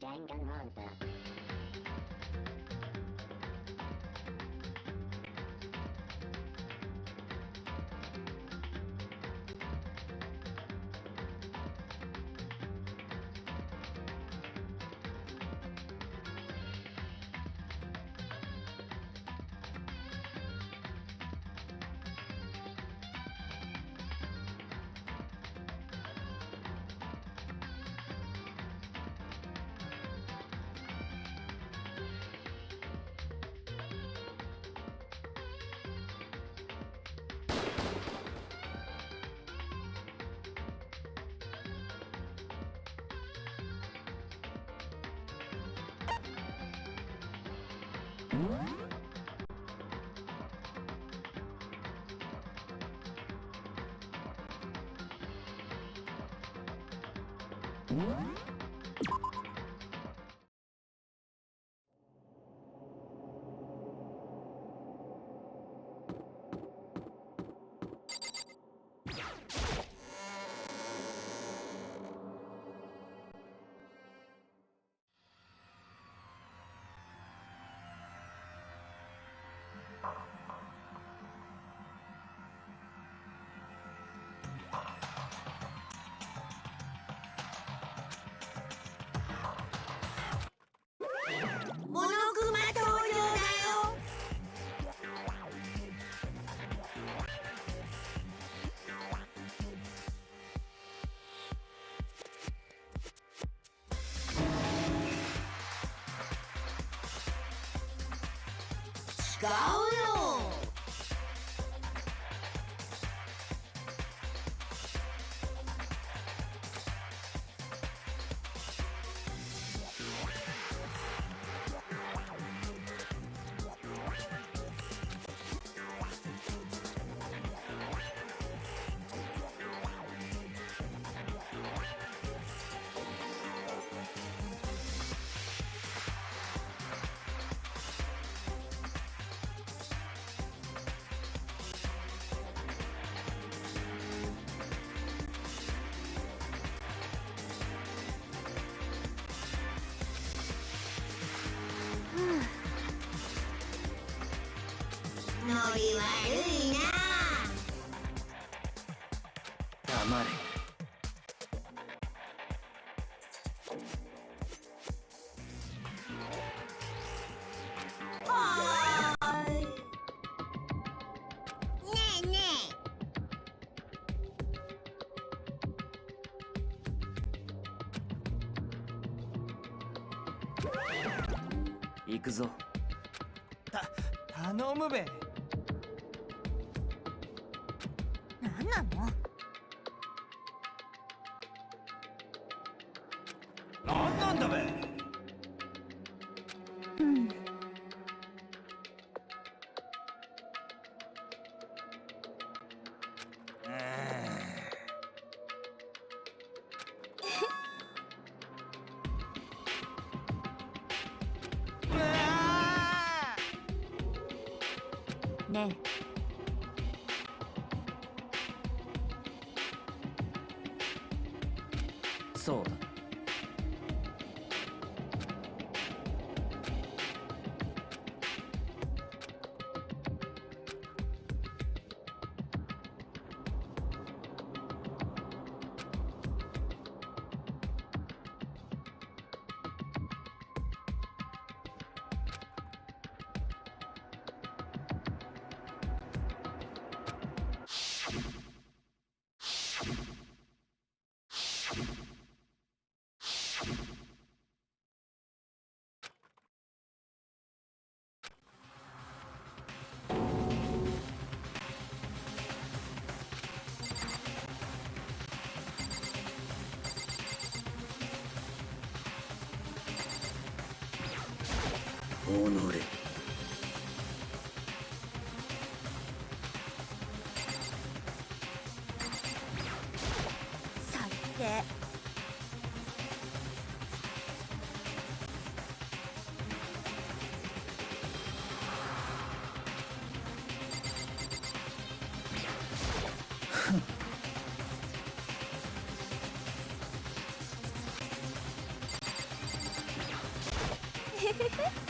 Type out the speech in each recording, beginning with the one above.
Danganronpa. モノクマ登場だよ。違うよ。ノリ悪いな。黙れ。はーい。ねえね行くぞ。頼むべ。なんなの？なんなんだべ。うん。ねえ。そうだ。己。最低。 네.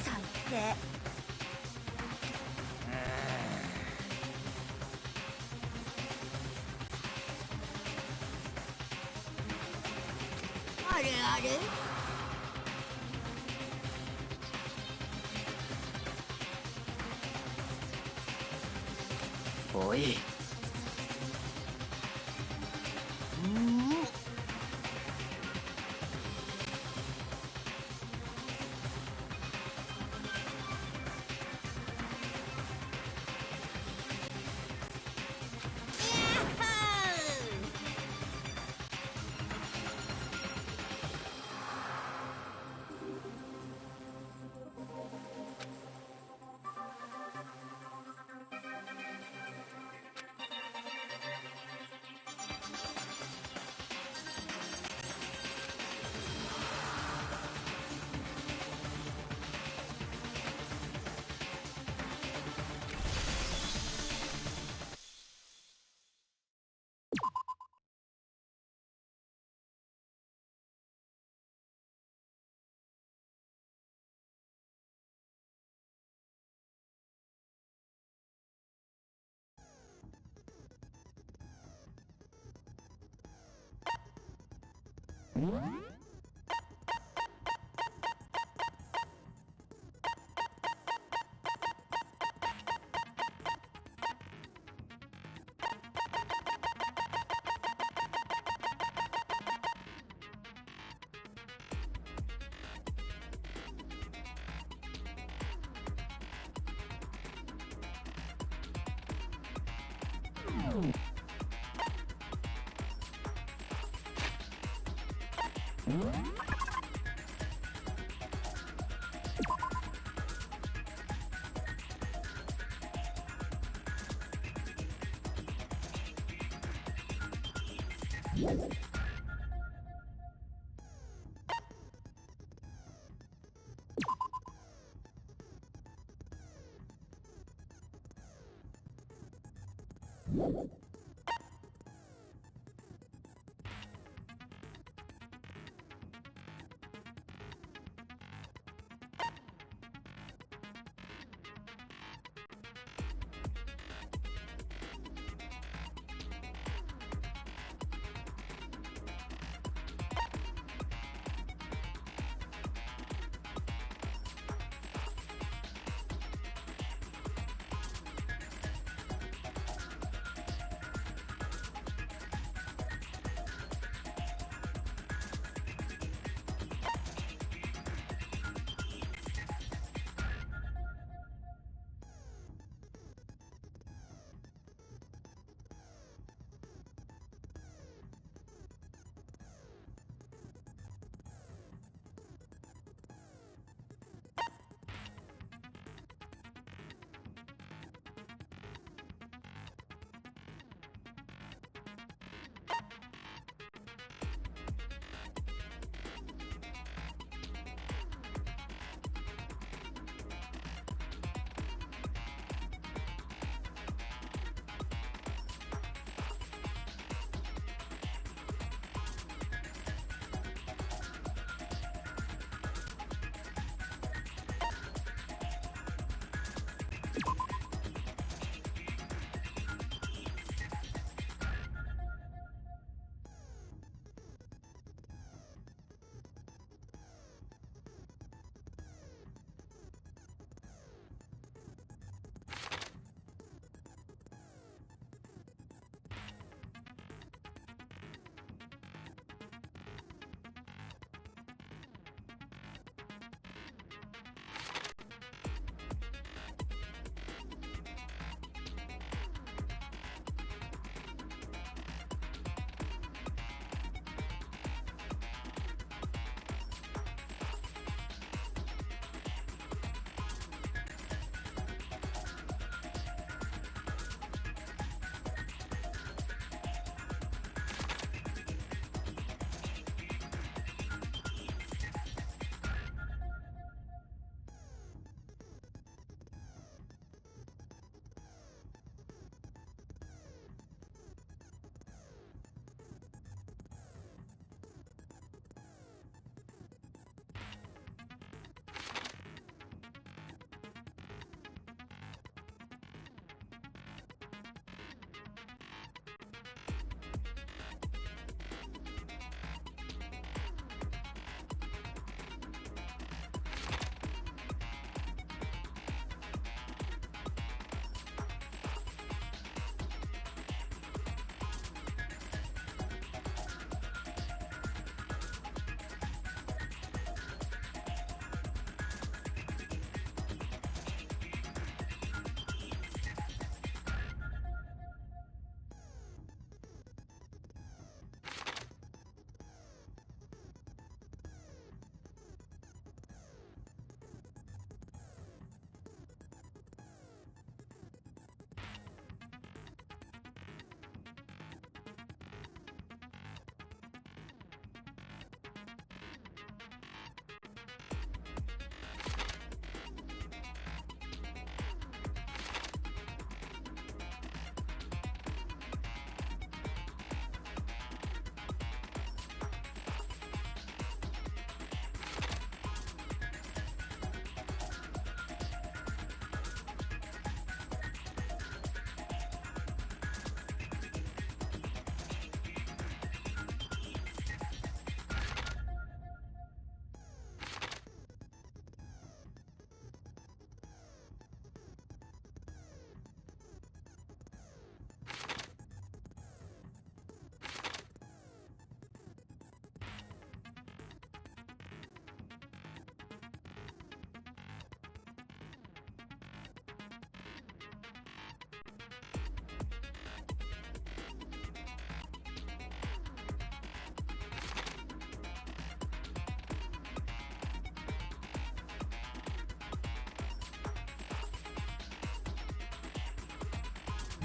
상태. 아래. おい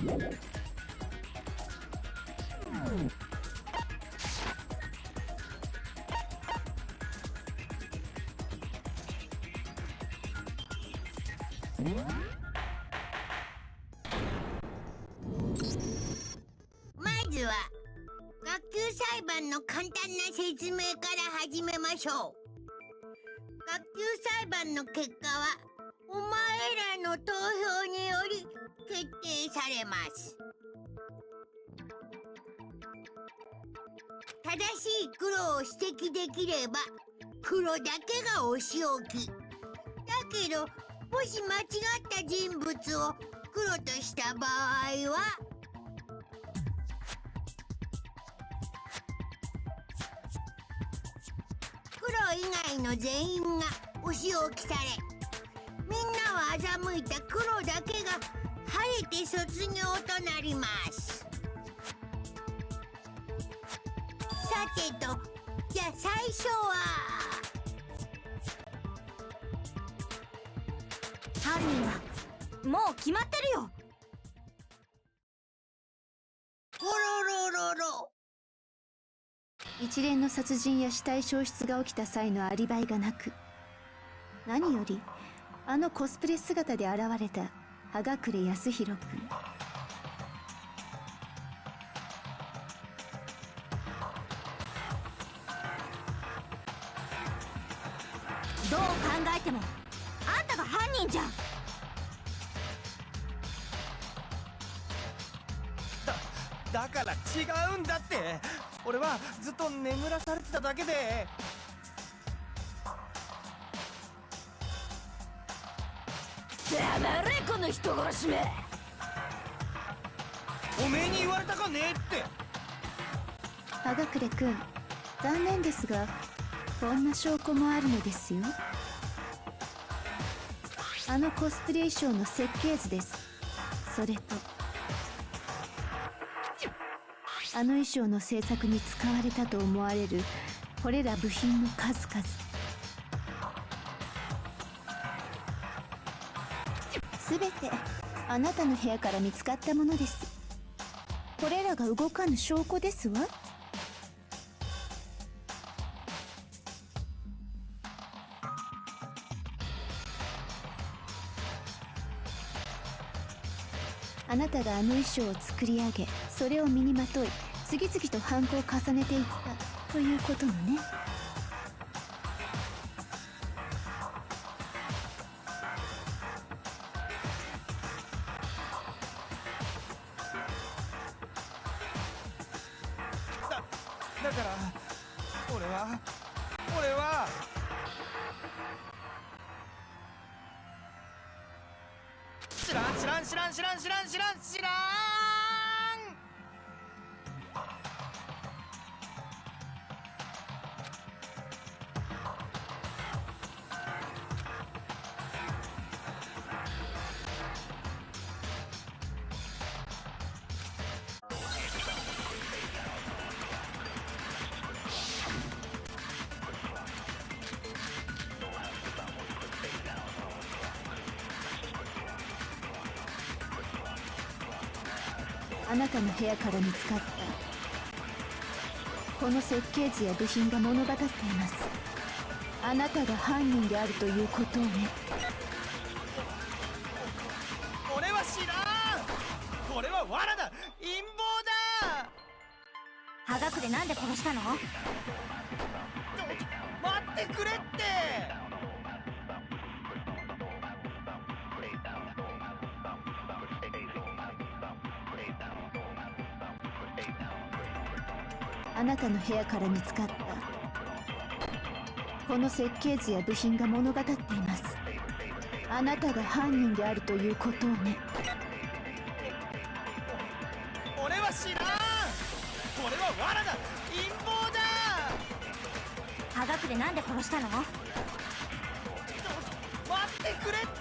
まずは学級裁判の簡単な説明から始めましょう。学級裁判の結果はお前らの投票により決定されます。正しい黒を指摘できれば黒だけがお仕置き。だけどもし間違った人物を黒とした場合は黒以外の全員がお仕置きされ、みんなは欺いた黒だけが晴れて卒業となります。さてと、じゃあ最初は犯人はもう決まってるよ。ゴロロロロ。一連の殺人や死体消失が起きた際のアリバイがなく、何よりあのコスプレ姿で現れた葉隠康弘君。どう考えてもあんたが犯人じゃん。だから違うんだって。俺はずっと眠らされてただけで。黙れこの人殺しめ。おめえに言われたかねえって。葉隠君、残念ですがこんな証拠もあるのですよ。あのコスプレ衣装の設計図です。それとあの衣装の制作に使われたと思われるこれら部品の数々。すべてあなたの部屋から見つかったものです。これらが動かぬ証拠ですわ。あなたがあの衣装を作り上げ、それを身にまとい、次々と犯行を重ねていったということのね。だから俺は知らん。あなたの部屋から見つかったこの設計図や部品が物語っています。あなたが犯人であるということをね。俺は知らん。これは罠だ。陰謀だ。葉隠れなんで殺したの？待ってくれって。あなたの部屋から見つかったこの設計図や部品が物語っています。あなたが犯人であるということをね。俺は知らん。これは罠だ。陰謀だ。葉隠れなんで殺したの？待ってくれって。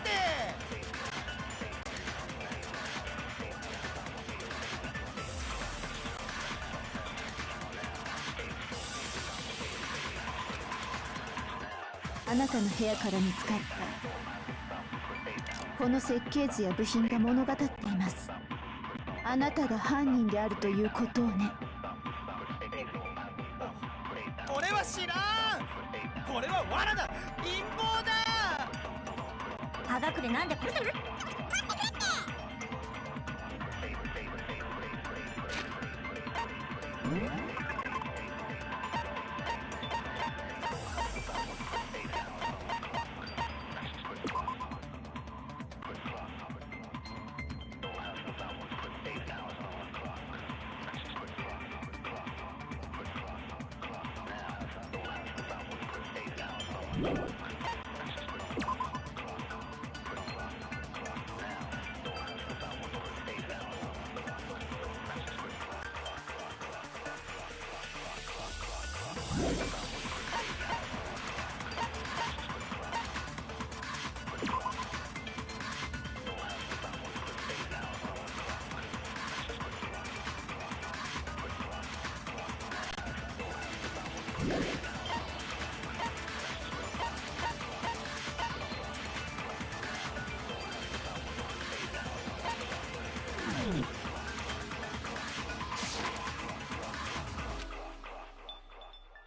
あなたの部屋から見つかったこの設計図や部品が物語っています。あなたが犯人であるということをね。俺は知らん。これは罠だ。陰謀だ。葉隠れなんで殺したの？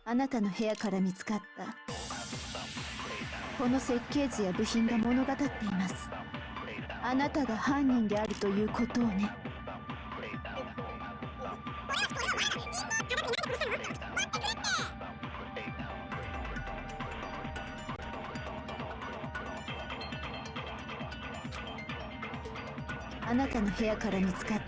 あなたの部屋から見つかったこの設計図や部品が物語っています。あなたが犯人であるということをね。あなたの部屋から見つかった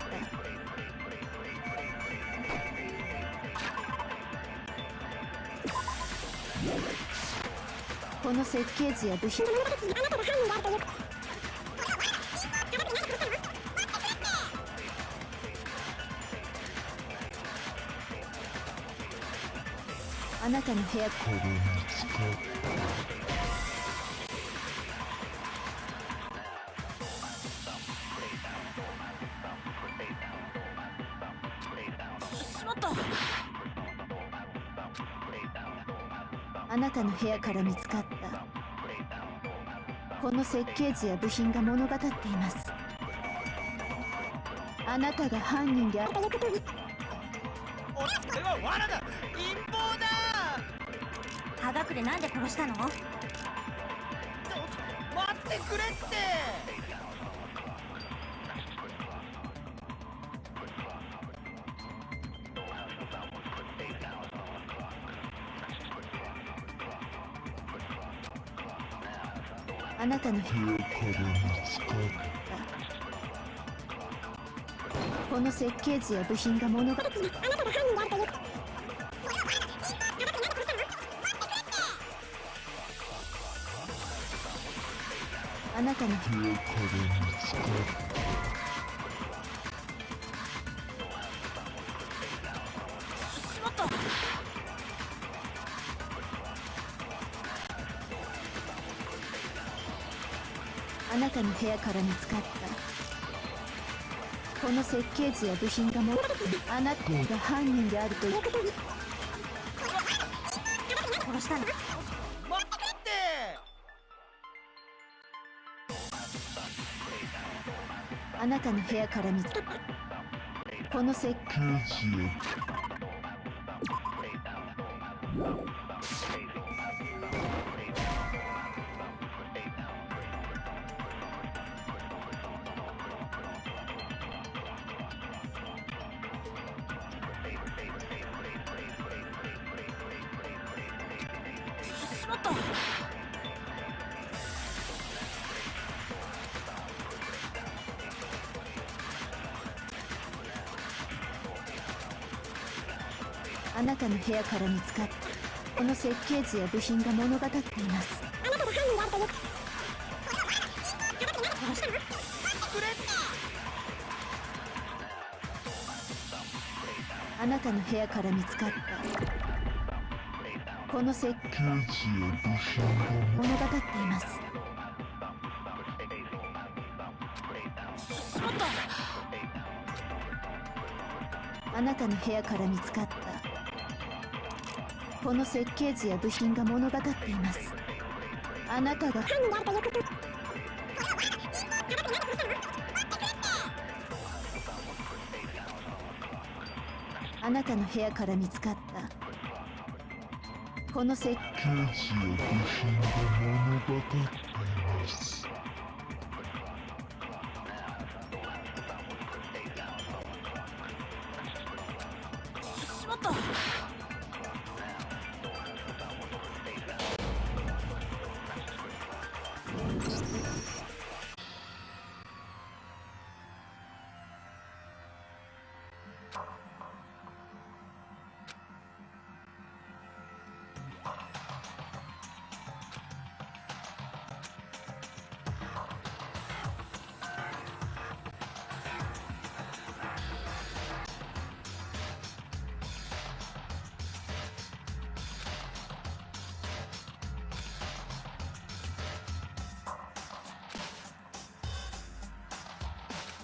この設計図や部品、あなたの部屋から見つかあなたの部屋から見つかったこの設計図や部品が物語っています。あなたが犯人であるということに。俺は罠だ。陰謀だ。葉隠れなんで殺したの？待ってくれって。あなたの部屋から見つかったこの設計図や部品が物語っています。あなたが犯人であるということ。あなたの部屋から見つかったあなたの部屋から見つかったこの設計図や部品があなたが犯人であるということに。殺したの？待って。あなたの部屋から見つかったこの設計図やあなたの部屋から見つかったこの設計図や部品が物語っています。あなたが犯人であるという殺したの？あなたの部屋から見つかったこの設計図や部品が物語っています。あなたの部屋から見つかったこの設計図や部品が物語っています。あなたが犯人であるということ。あなたの部屋から見つかったこの石刑事や部品が物語っています。しまった。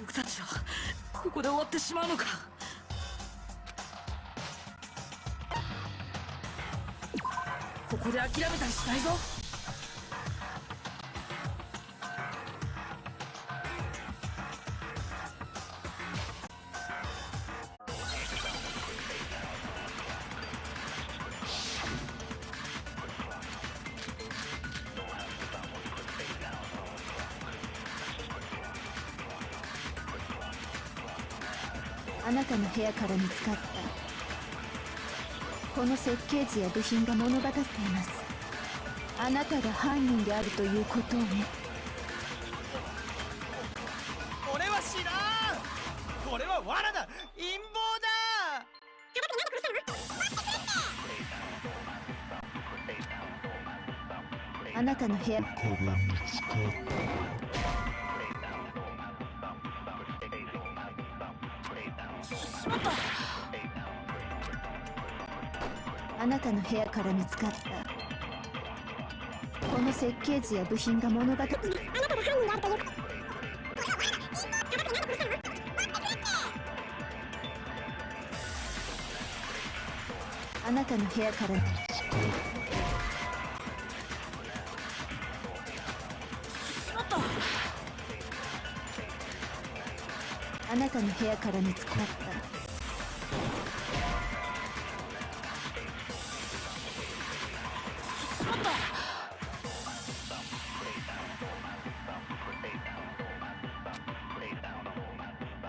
僕たちはここで終わってしまうのか。ここで諦めたりしないぞ。あなたの部屋から見つかったこの設計図や部品が物語っていますあなたが犯人であるということをね俺は知らん。これは罠だ。陰謀だ。あなたの部屋から見つかったしまった。あなたの部屋から見つかったこの設計図や部品が物語ってあなたの部屋からあなたの部屋から見つかった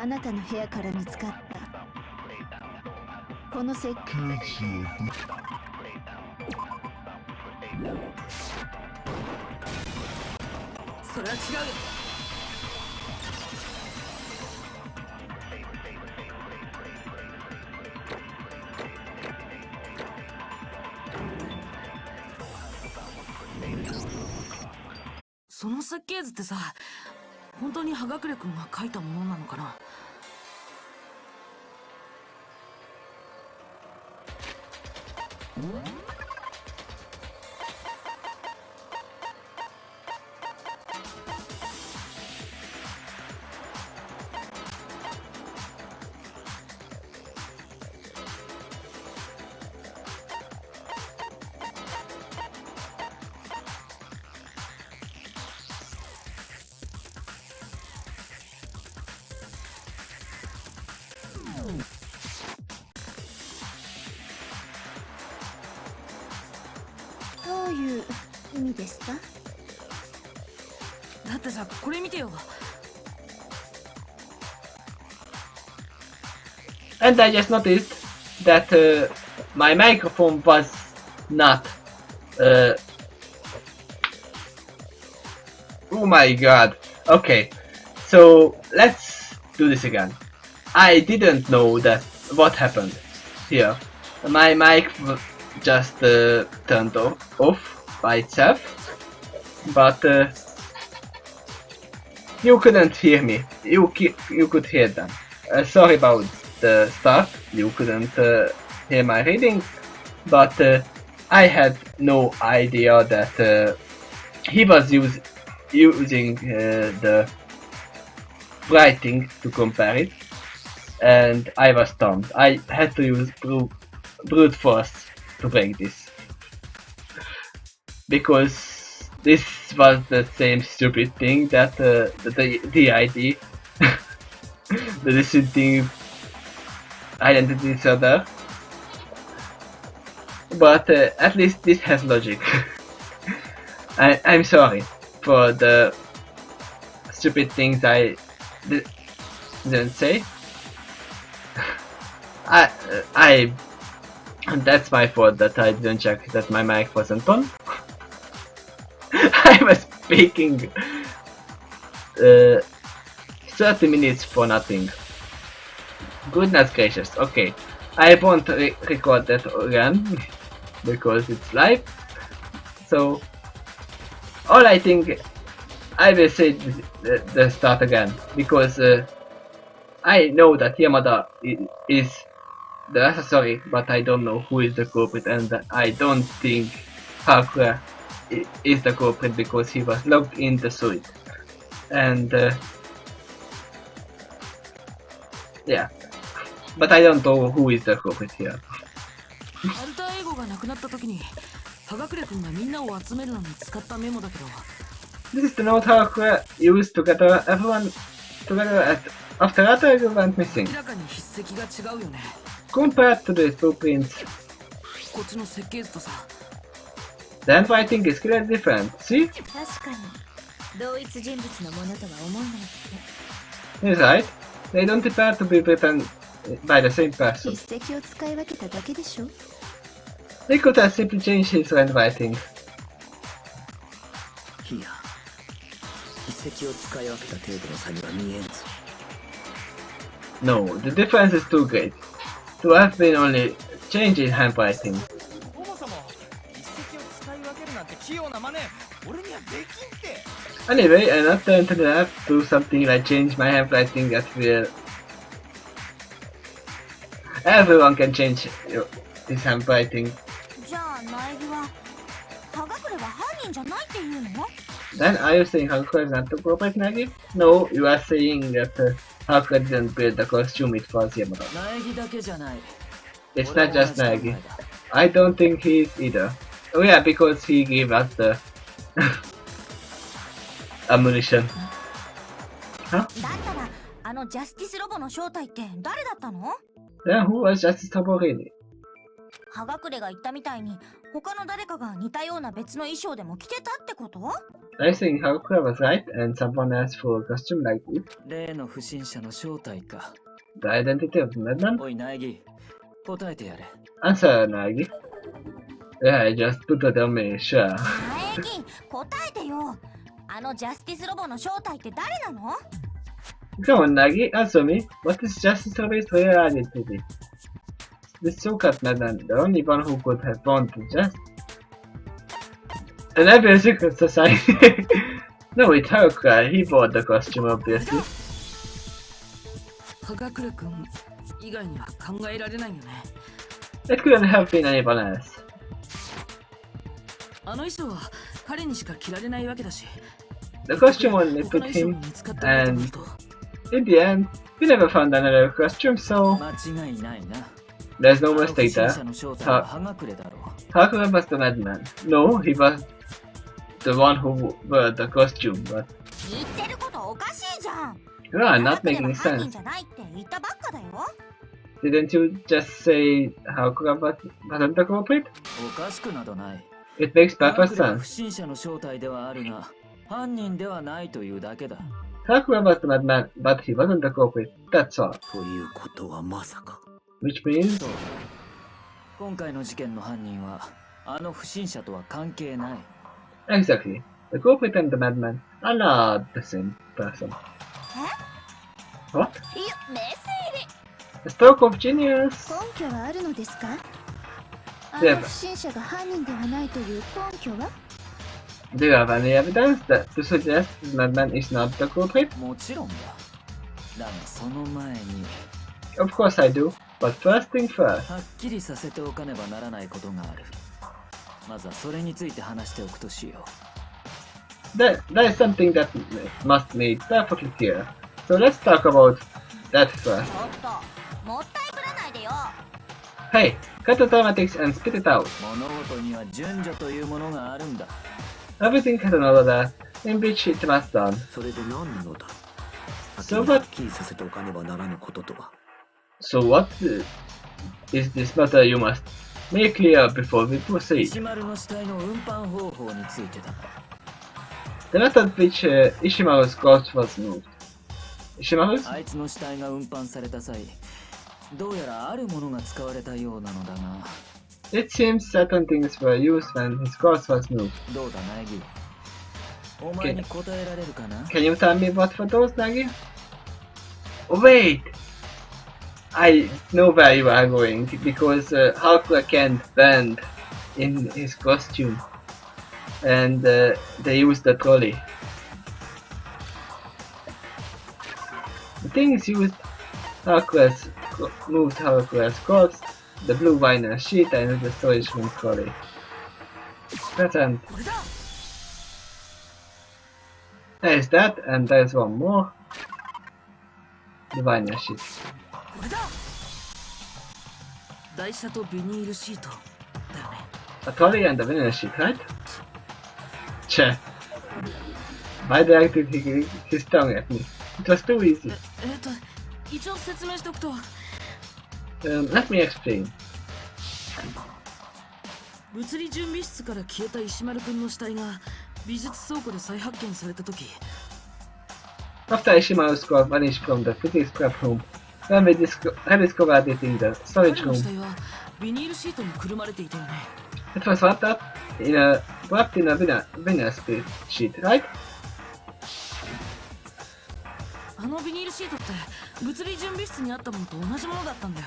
あなたの部屋から見つかったこの設計刑事や部それは違うよ。その設計図ってさ、本当に葉隠君が書いたものなのかな。どういう意味ですかだってさ、これ見てよ。 And I just noticed that my microphone was not. Oh my god. Okay, so let's do this again. I didn't know that what happened here. My mic just turned off by itself, but you couldn't hear me. You could hear them. Sorry about the start. You couldn't hear my reading, but I had no idea that he was using the writing to compare it, and I was stunned. I had to use brute force to break this, because this was the same stupid thing that the DID, the decent thing identity disorder. But at least this has logic. I'm sorry for the stupid things I didn't say. That's my fault that I didn't check that my mic wasn't on. I was speaking 30 minutes for nothing. Goodness gracious, okay. I won't record that again because it's live. So, all I think I will say the start again because I know that Yamada is the accessory, but I don't know who is the culprit, and I don't think Hakura is the culprit because he was locked in the suit. And yeah, but I don't know who is the culprit here. アルターエゴがなくなった時に葉隠君がみんなを集めるのに使ったメモだけど This is the note Hakura used to gather everyone together after Ataru went missing. 明らかに筆跡が違うよね Compared to the blueprints, こっちの設計図とさ the handwriting is clearly different. See? 確かに同一人物のものとは思えないって He's right. They don't appear to be written by the same person. 筆跡を使い分けただけでしょ They could have simply changed his handwriting. いや筆跡を使い分けた程度の差には見えんぞ No, the difference is too great. To have been only changing handwriting. そもそも一石を使い分けるなんて器用な真似俺にはできんって Anyway, I'm not trying to do something like change my handwriting at will. Everyone can change his handwriting. じゃあ苗木は葉隠れは犯人じゃないっていうの Then are you saying Hakura is not the culprit, Nagi? No, you are saying that Hakura didn't build the costume, it was Yamada. 苗木だけじゃない It's not just Nagi. I don't think he is either. Oh yeah, because he gave us the ammunition. だったらあのジャスティスロボの正体って誰だったの Then who was Justice Tobo really? 葉隠れが言ったみたいに他の誰かが似たような別の衣装でも着てたってこと I think Hakura was right and someone else for a costume like this. 例の不審者の正体か The identity of the madman? おい苗木答えてやれ Answer, Nagi. Yeah, just put it on me, sure. 苗木答えてよあのジャスティスロボの正体って誰なの Come on, Nagi, answer me. What is Justice Tobo's real identity? This so-called madman, the only one who could have won the just... An every secret society. No, it's Hakura. He bought the costume, obviously. 葉隠君以外には考えられないよね It couldn't have been anyone else. あの衣装は彼にしか着られないわけだし The costume only 他 put の衣装 him, が見つかったらと思う and と in the end, we never found another costume, so 間違いないな there's no あの不 mistake 審 there. 者の正体は葉隠れだろう Hakura was the madman. No, he was the one who wore the costume, but 言ってることおかしいじゃん you are 葉 not 隠れは making 犯人 sense. じゃないって言ったばっかだよ Didn't you just say Hakura wasn't the culprit? おかしくなどない It makes 葉 perfect 隠れは sense. 不審者の正体ではあるが犯人ではないというだけだ Hakura was the madman, but he wasn't the culprit. That's all. ということはまさか Which means そう今回の事件の犯人はあの不審者とは関係ない exactly. The culprit and the madman are not the same person. What? いやメス入り A stroke of genius. 根拠はあるのですかあでの不審者が犯人ではないという根拠は Do you have any evidence that to suggest the madman is not the culprit? もちろんだだがその前に Of course I do. But first thing first. はっきりさせておかねばならないことがあるまずはそれについて話しておくとしよ That is something that must be perfectly clear. So let's talk about that first. ちょっともったいぶらないでよ Hey, cut the dramatics and spit it out. う物事には順序というものがあるんだ Everything has an order in which it must done. それで何なのだ So what? はっきりさせておかねばならぬこととは So what is this matter you must make clear before we proceed? 石丸の死体の運搬方法についてだ。 The method which Ishimaru's corpse was moved. Ishimaru's? あいつの死体が運搬された際、どうやらあるものが使われたようなのだが。 It seems certain things were used when his corpse was moved. どうだ、苗木。お前に答えられるかな？ Can you tell me what for those, Nagi? Wait! I know where you are going because Hakura can't bend in his costume. And they used the trolley. The things used moved Hakura's corpse, the blue vinyl sheet, and the storage room trolley. Present. There's that, and there's one more. The vinyl sheet. これだ。台車とビニールシートだよね。 A trolley and a vinyl sheet, right? Che. Why directed his tongue at me? It was too easy. 一応説明しておくと、Let me explain. 物理準備室から消えた石丸くんの死体が美術倉庫で再発見されたとき、 After Ishimaru's corpse vanished from the physics scrap room, then we rediscovered it in the storage 彼の room. 死体はビニールシートにくるまれていたよね。 It was wrapped in a vinyl sheet, right? あのビニールシートって物理準備室にあったものと同じものだったんだよ。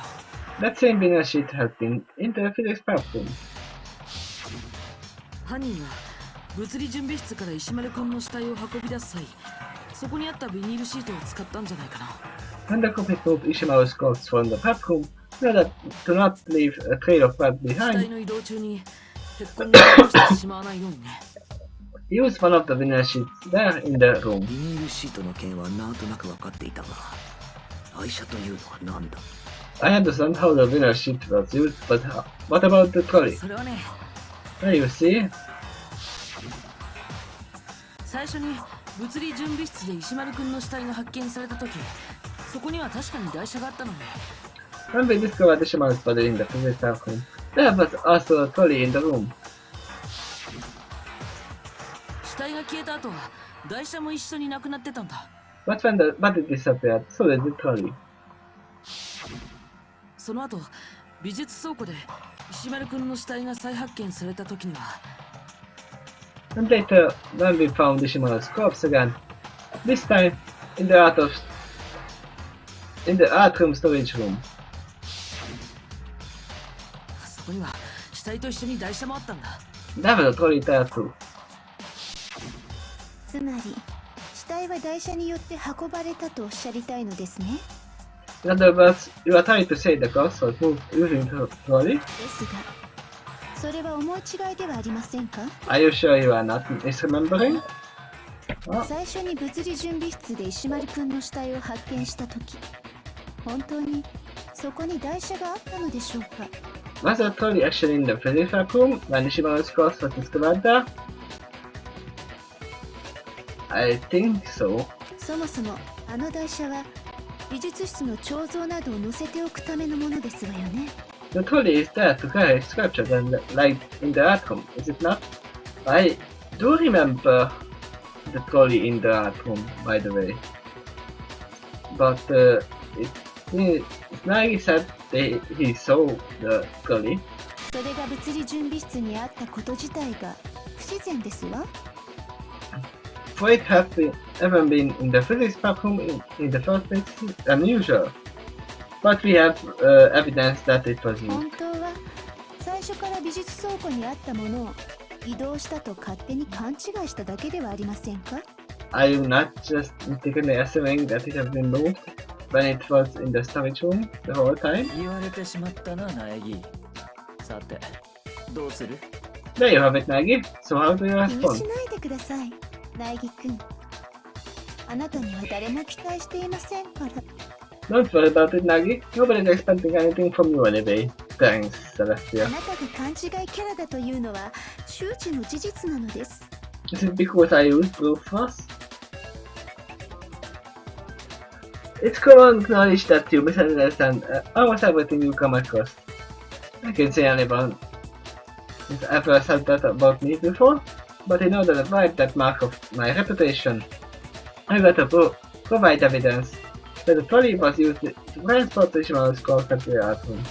That same vinyl sheet had been in the physics scrap room. 犯人が物理準備室から石丸くんの死体を運び出す際、そこにあったビニールシートを使ったんじゃないかな。 When the culprit moved Ishimaru's corpse from the prep room, in order to not leave a trail of blood 死 behind, 体の移動中に血痕が残してしまわないようにね。 he used one of the vinyl sheets there in the room. ビニールシートの件はなんとなく分かっていたが、愛車というのは何だ？ I understand how the vinyl sheet was used, but what about the trolley? それはね、 There you see? 最初に物理準備室で石丸くんの死体が発見された時、そこには確かに台車があったのね。 When we discovered Ishimaru's body in the physics scrap room, there was also a trolley in the room. 死体が消えた後は台車も一緒になくなってたんだ。 But when the body disappeared, so did the trolley. その後、美術倉庫で石丸くんの死体が再発見された時には、 And later, when we found Ishimaru's corpse again, this time in the art room storage room. そこには死体と一緒に台車もあったんだ。 There was a trolley there too. つまり死体は台車によって運ばれたとおっしゃりたいのですね。 In other words, you are trying to say the corpse was moved using the trolley? ですが、それは思い違いではありませんか？ Are you sure you are not misremembering? 最初に物理準備室で石丸くんの死体を発見したとき、本当にそこに台車があったのでしょうか？ Was the trolley actually in the physics lab room when Ishimaru's corpse was discovered there? I think so. そもそもあの台車は美術室の彫像などを載せておくためのものですわよね。 The trolley is there to carry sculptures and light in the art room, is it not? I do remember the trolley in the art room, by the way. But Nagi said he saw the trolley. それが物理準備室にあったこと自体が不自然ですわ。For it have ever been in the physics lab room in the first place is unusual. But we have evidence that it was used. 本当は最初から美術倉庫にあったものを移動したと勝手に勘違いしただけではありませんか？ Are you not just mistakenly assuming that it has been moved when it was in the storage room the whole time? 言われてしまったな、苗木。さて、どうする？ There you have it, Nagi. So how do you 気に respond? しないでください、苗木くん。あなたには誰も期待していませんから。Don't worry about it, Nagi. Nobody's expecting anything from you anyway. Thanks, あ Celestia. なたが勘違いキャラだというのは周知の事実なのです。 Is it because I used proof first? It's common knowledge that you misunderstand almost everything you come across. I can say anyone has ever said that about me before, but in order to avoid that mark of my reputation, I got to provide evidence that the trolley was used to transport the Shimaru's culprit to the art room.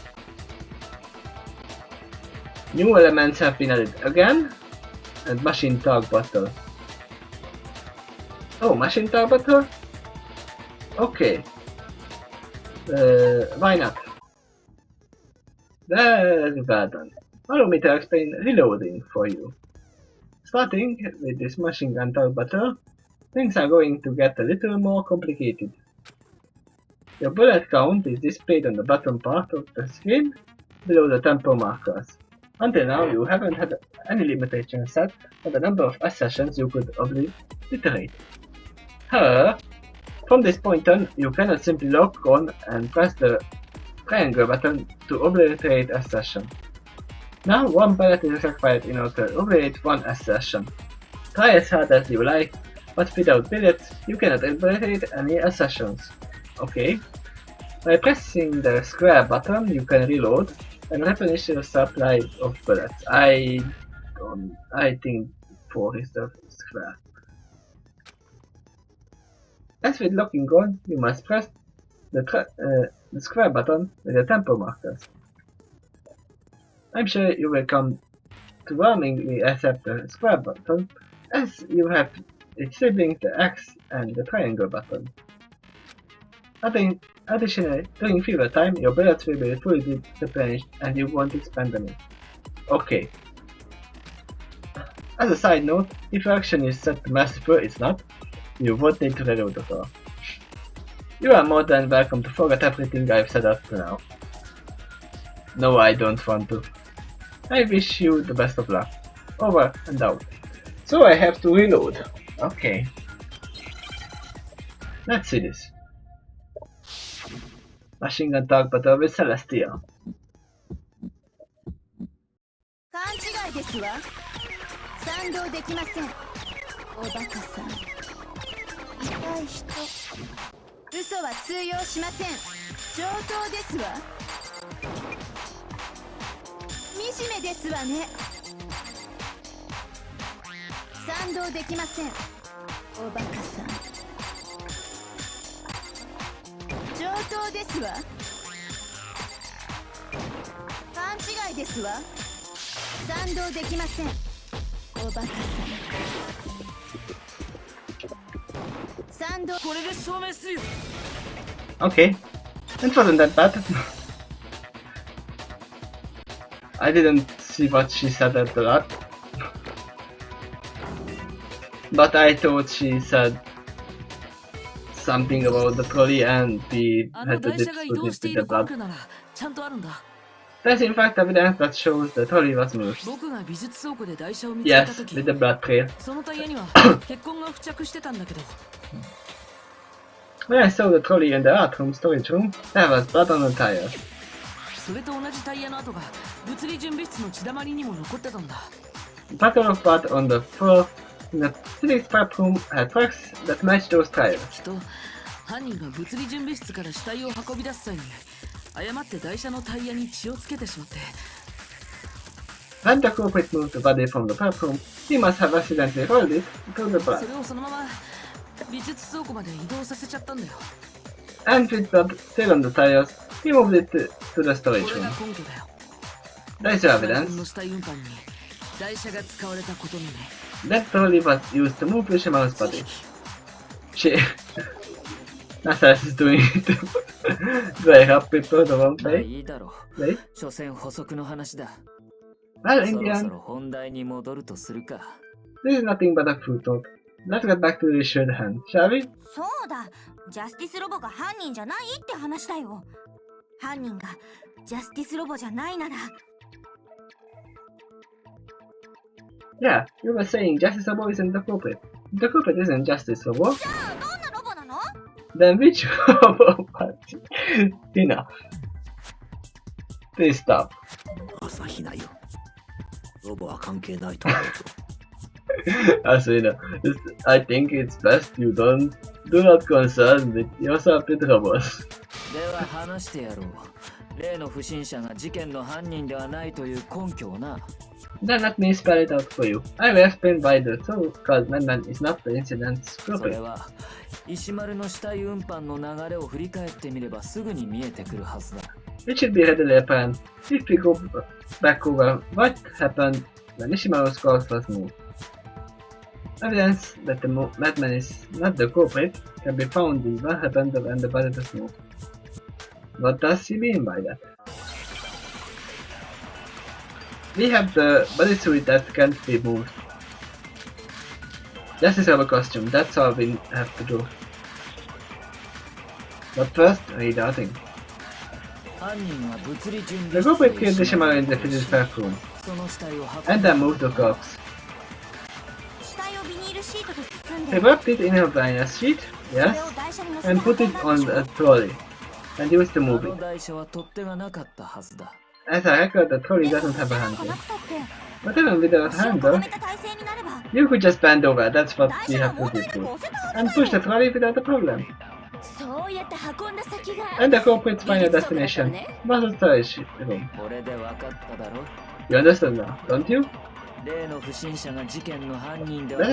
New elements have been added again, and machine talk battle. Oh, machine talk battle? Okay. Why not? Very well done. Allow me to explain reloading for you. Starting with this machine gun talk battle, things are going to get a little more complicated. Your bullet count is displayed on the bottom part of the screen below the tempo markers. Until now, you haven't had any limitation set on the number of accessions you could obliterate. However, from this point on, you cannot simply lock on and press the triangle button to obliterate a session. Now, one bullet is required in order to obliterate one accession. Try as hard as you like, but without bullets, you cannot obliterate any accessions. Okay? By pressing the square button, you can reload and replenish your supply of bullets. I think 4 is the square. As with locking on, you must press the square button with the tempo markers. I'm sure you will come to warmingly accept the square button, as you have its siblings the X and the triangle button. Additionally, during fever time, your bullets will be fully replenished and you won't expend them. Okay. As a side note, if your action is set to massacre, it's not. You won't need to reload at all. You are more than welcome to forget everything I've said up to now. No, I don't want to. I wish you the best of luck. Over and out. So I have to reload. Okay. Let's see this. Machine gun talk battle with Celestia. 勘違いですわ。賛同できません。おバカさん。痛い人。嘘は通用しません。上等ですわ。惨めですわね。賛同できません。おバカさん。上等ですわ。勘違いですわ。賛同できません。おバカさん。賛同。これで証明するよ。Okay. It wasn't that bad. I didn't see what she said at the lot. But I thought she said something about the trolley and we had to dispute it with the blood. There's in fact evidence that shows the trolley was moved. Yes, with the blood trail. When I saw the trolley in the art room storage room, there was blood on the tires. それと同じタイヤの跡が物理準備室の血だまりにも残ってたんだ。 Pattern of blood on the floor in the physics prep room had tracks that matched those tires. きっと犯人が物理準備室から死体を運び出す際に誤って台車のタイヤに血をつけてしまって。 When the culprit moved the body from the prep room, he must have accidentally rolled it through the blood. それをそのまま美術倉庫まで移動させちゃったんだよ。 And with blood still on the tires, he moved it to the storage これが room. 根拠だよ。 There's your 自分 evidence の死体運搬に台車が使われたことにね。 that trolley was used to move Fisherman's body. She... Nasa is doing it. Do I help people the wrong まあ way? いいだろう。 Right? 所詮補足の話だ。 Well, そ in ろ the そ end, ろ本題に戻るとするか。 this is nothing but a fruit talk. Let's get back to the issue at hand, shall we? そうだ、ジャスティスロボが犯人じゃないって話だよ。犯人がジャスティスロボじゃないなら。 Yeah, you were saying Justice Robo isn't the culprit. The culprit isn't Justice Robo. じゃあどんなロボなの？ Then which Robo was it? Enough. Please stop. 朝日奈よ。ロボは関係ないと思うぞ。Also, I think it's best you do not concern with yourself with robots. では話してやろう。例の不審者が事件の犯人ではないという根拠をな。Then let me spell it out for you. I will explain why the so-called madman is not the incident's それ culprit. は石丸の死体運搬の流れを振り返ってみればすぐに見えてくるはずだ。It should be readily apparent if we go back over what happened when Ishimaru's corpse was moved. Evidence that the madman is not the culprit can be found in what happened when the body was moved. What does he mean by that? We have the bodysuit that can't be moved. Just is our costume, that's all we have to do. But first, read our thing. The culprit killed Ishimaru in the physics back room, and then moved the corpse. They wrapped it in a vinyl sheet, yes, and put it on a trolley, and used to move it. As I record, the trolley doesn't have a handle. But even without a handle, you could just bend over, that's what we have to do, and push the trolley without a problem. And the culprit's final destination was a storage room. You understand now, don't you? The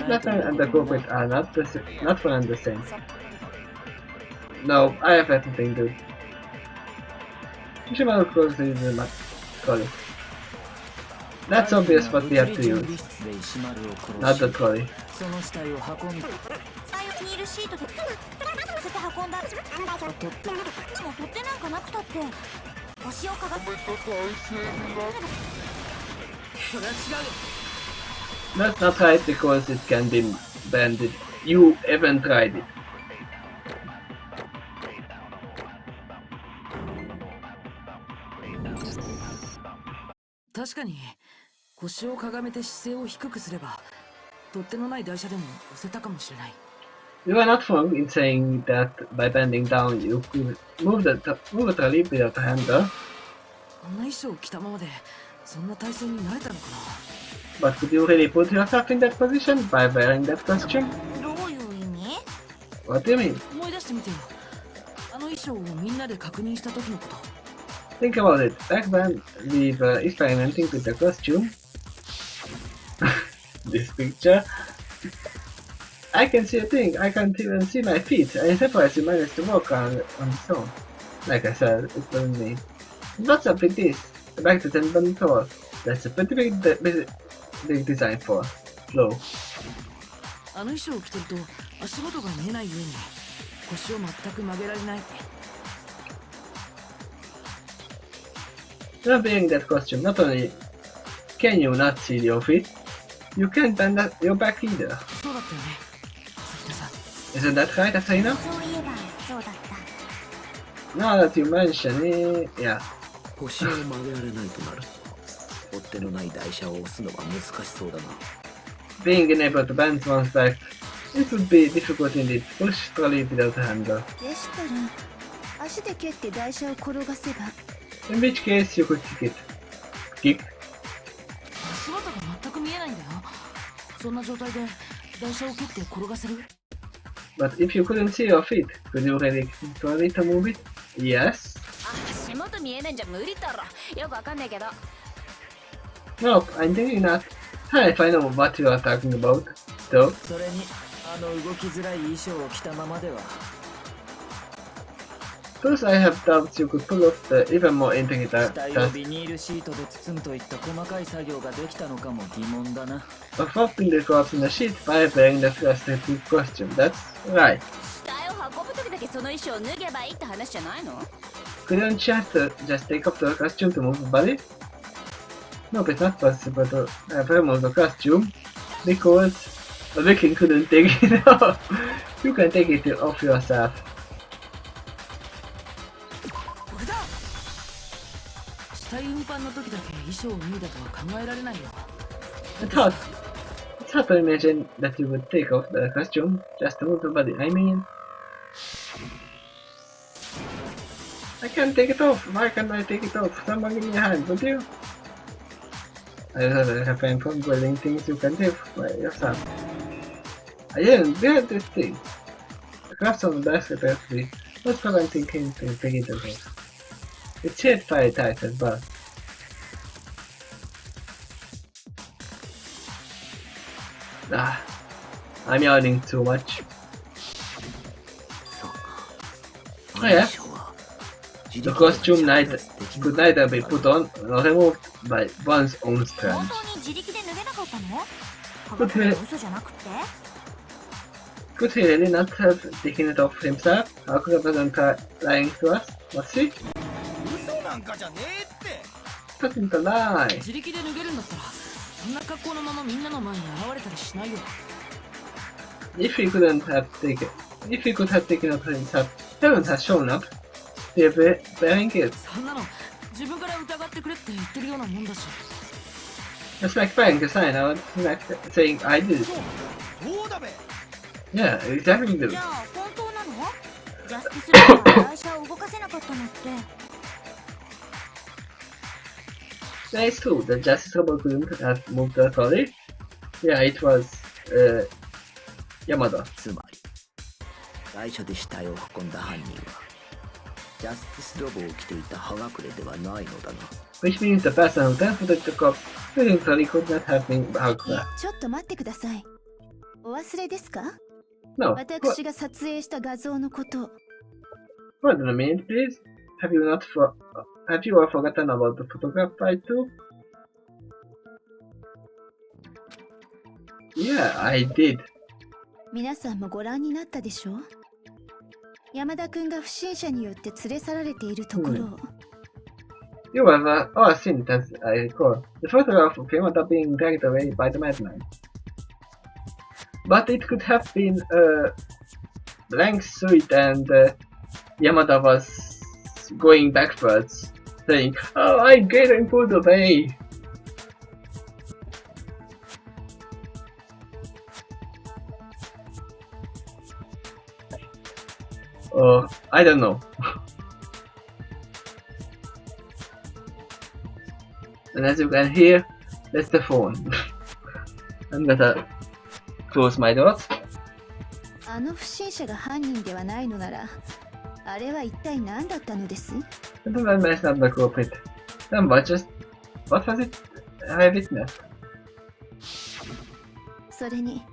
madman and the culprit are not one and the same. No, I have everything to do. Ishimaru closes the trolley. That's obvious what we have to use. Not the trolley. That's not right because it can be bended. You haven't tried it. You are not wrong in saying that by bending down you could move the trolley without a handle. But could you really put yourself in that position by wearing that costume? What do you mean? Think about it. Back when we were experimenting with the costume, this picture, I can see a thing. I can't even see my feet. I'm surprised you managed to walk on its own. Like I said, it wasn't me. What's up with this? The back doesn't bend at all. That's a pretty big design for flow. Not wearing that costume, not only can you not see your feet, you can't bend your back either. Isn't that right, Asahina? Now that you mention it, yeah. Being unable to bend one's back, it would be difficult indeed to push trolley without a handle. In which case you could kick it. Kick? But if you couldn't see your feet, could you really try to move it? Yes? Nope, I'm thinking not. If I know what you are talking about, though. Plus I have doubts you could pull off the even more intricate task of wrapping the corpse in a sheet by wearing the restrictive costume. That's right. Couldn't you just take off the costume to move the body? Nope, it's not possible to remove the costume because a Viking couldn't take it off. You can take it off yourself. It's hard to imagine that you would take off the costume just to move the body. I mean, I can't take it off. Why can't I take it off? Someone give me a hand, would you? I was refrain from building things you can do by yourself. I didn't build this thing. The craft on the basketball tree was preventing him from picking the ball. It hit fire tight as well. I'm yawning too much. Oh yeah. The costume could neither be put on nor removed by one's own 本 strength. 当に自力で脱げなかったの？科これ学の嘘じゃなくて？ Could he really not have taken it off himself? How could he wasn't lying to us? Was he? 嘘なんかじゃねえって。 Wasn't a lie. 自力で脱げるんだったらこんな格好のままみんなの前に現れたりしないよ。 If he could have taken it off himself, Heaven has shown up. They're bearing it. そんなの自分から疑ってくれって言ってるようなもんだし。 It's like bearing a sign out, like saying I did it. そうだべ。 Yeah, exactly. じゃあ本当なの？ジャスティスロボが台車を動かせなかったのって。 Yeah, it's true. The Justice Robo couldn't have moved the trolley. Yeah, it was Yamada. つまり台車で死体を運んだ犯人はジャスティスロボを着ていた葉隠れではないのだな。 Which means the person who transported the cop using trolley could not have been Hagura. ちょっと待ってください。お忘れですか？ No. 私が撮影した画像のこと。 Hold on a minute, please. Have you all forgotten about the photograph fight too? Yeah, I did. 皆さんもご覧になったでしょう？山田くんが不審者によって連れ去られているところを。You have all seen it as I recall. The photograph of Yamada being dragged away by the madman. But it could have been a blank suit and Yamada was going backwards, saying, "Oh, I'm getting pulled away." Oh, I don't know. And as you can hear, that's the phone. I'm gonna close my doors. あの不審者が犯人ではないのなら、あれは一体何だったのです？ The madman is not the culprit. Then what was it I witnessed? それに、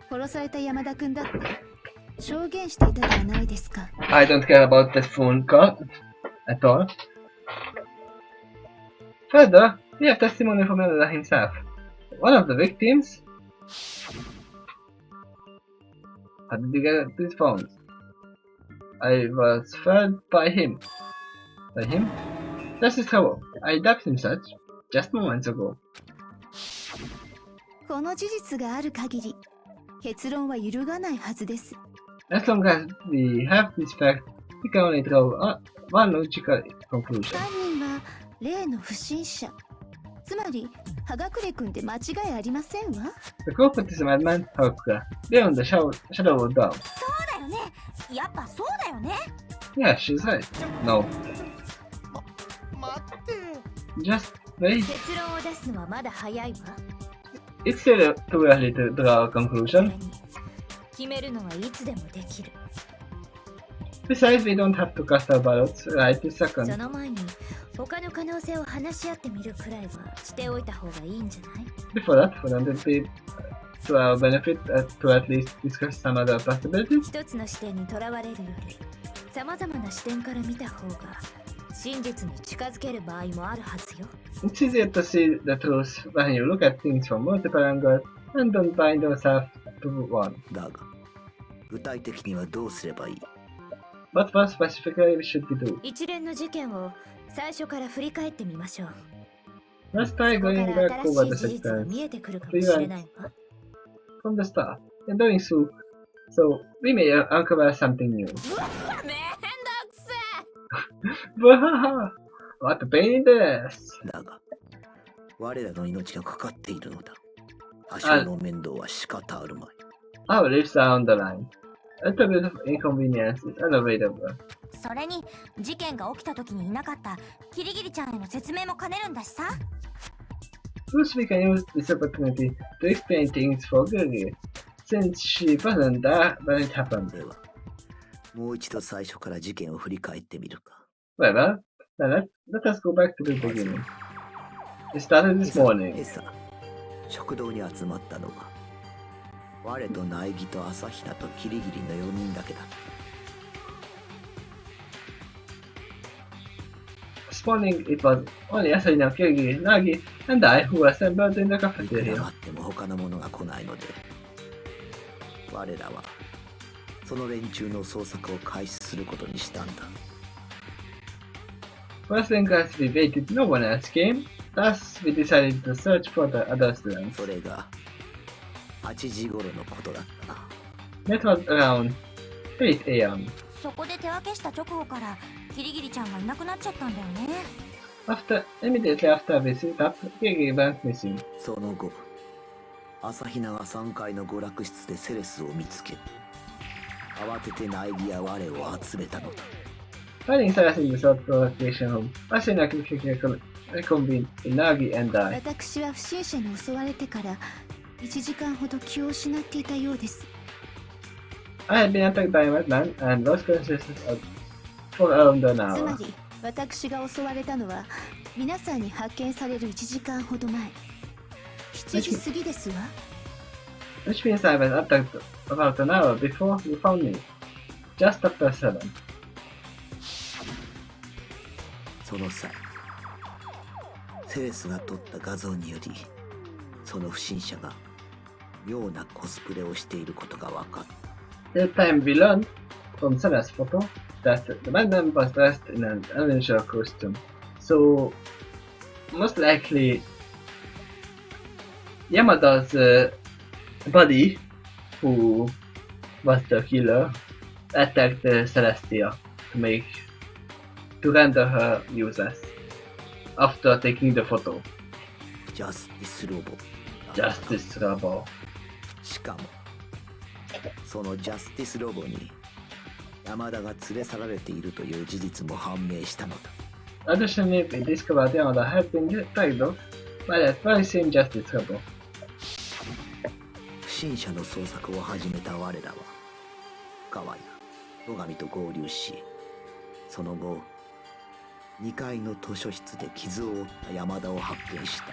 殺された山田くんだって証言していたではないですか。I don't care about that phone call at all. Further, we have testimony from Yamada himself. One of the victims. How did you get these phones? I was fed by him. By him? Justice Havoc. I dubbed him such just moments ago. この事実がある限り、結論は揺るがないはずです。As long as we have this fact, we can only draw one logical conclusion. 犯人は例の不審者。つまり、葉隠くんで間違いありませんわ。The culprit is a madman, Hawkra. They're on the shadow of doubt. そうだよね。やっぱそうだよね。 Yeah, she's right. No. 待って。 Just wait. 結論を出すのはまだ早いわ。 It's still too early to draw a それ conclusion. に決めるのはいつでもできる。 Besides, we don't have to cast our ballots right this そ second. の前に他の可能性を話し合ってみるくらいはしておいた方がいいんじゃない？ Before that, wouldn't it be to our benefit to at least discuss some other possibilities? 一つの視点にとらわれるより様々な視点から見た方が真実に近づける場合もあるはずよ。 It's easier to see the truth when you look at things from multiple angles and don't bind yourself to one. だが具体的にはどうすればいい？ But what specifically should we do? 一連の事件を最初から振り返ってみましょう。 Let's try そこ going から back over 新 the しい事実が sequence 見えてくるかもしれないわ。 from the start. In doing so, we may uncover something new. めんどくせ Wahaha! What a pain in the ass! だが我らの命がかかっているのだ。多少の面倒は仕方あるまい。 Our lives are on the line. A little bit of inconvenience is unavoidable. それに事件が起きた時にいなかったキリギリちゃんへの説明も兼ねるんだしさ。Plus, we can use this opportunity to explain things for Guri, since she wasn't there when it happened. では、もう一度最初から事件を振り返ってみるか。Well, let us go back to the まず beginning. It started this morning. 今朝、食堂に集まったのは、我と苗木と朝比奈とキリギリの4人だけだ。This morning, it was only Asahina, Kirigi, Nagi, and I who assembled in the いくら cafeteria. 待っても他の者が来ないので、我らはその連中の捜索を開始することにしたんだ。First thing as we waited, no one else came. Thus, we decided to search for the other students. それが8時頃のことだったな。 That was around 8 a.m. そこで手分けした直後からキリギリちゃんがいなくなっちゃったんだよね。 Immediately after we set up, Kirigi went missing. その後、朝比奈が3階の娯楽室でセレスを見つけ、慌てて苗木や我を集めたのだ。Finding Saras in the South Provocation home, Asahina Kirigi reconvened with Nagi and I. 私は不審者に襲われてから1時間ほど気を失っていたようです。 I had been attacked by a madman and lost consciousness for around an つま hour. り私が襲われたのは皆さんに発見される1時間ほど前、7時過ぎですわ。 Which means I was attacked about an hour before you found me. Just after 7. その際、セレスが撮った画像により、その不審者が妙なコスプレをしていることが分かった。 That time we learned from Saras' photo that the madman was dressed in an unusual costume. So, most likely, Yamada's buddy, who was the killer, attacked Celestia to render her useless after taking the photo. ジャスティスロボ。 Justice Robo. しかも、そのジャスティスロボに山田が連れ去られているという事実も判明したのだ。 Additionally, we discovered Yamada had been dragged off by that very same Justice Robo. 不審者の捜索を始めた我らは、川や野上と合流し、その後、2階の図書室で傷を負った山田を発見した。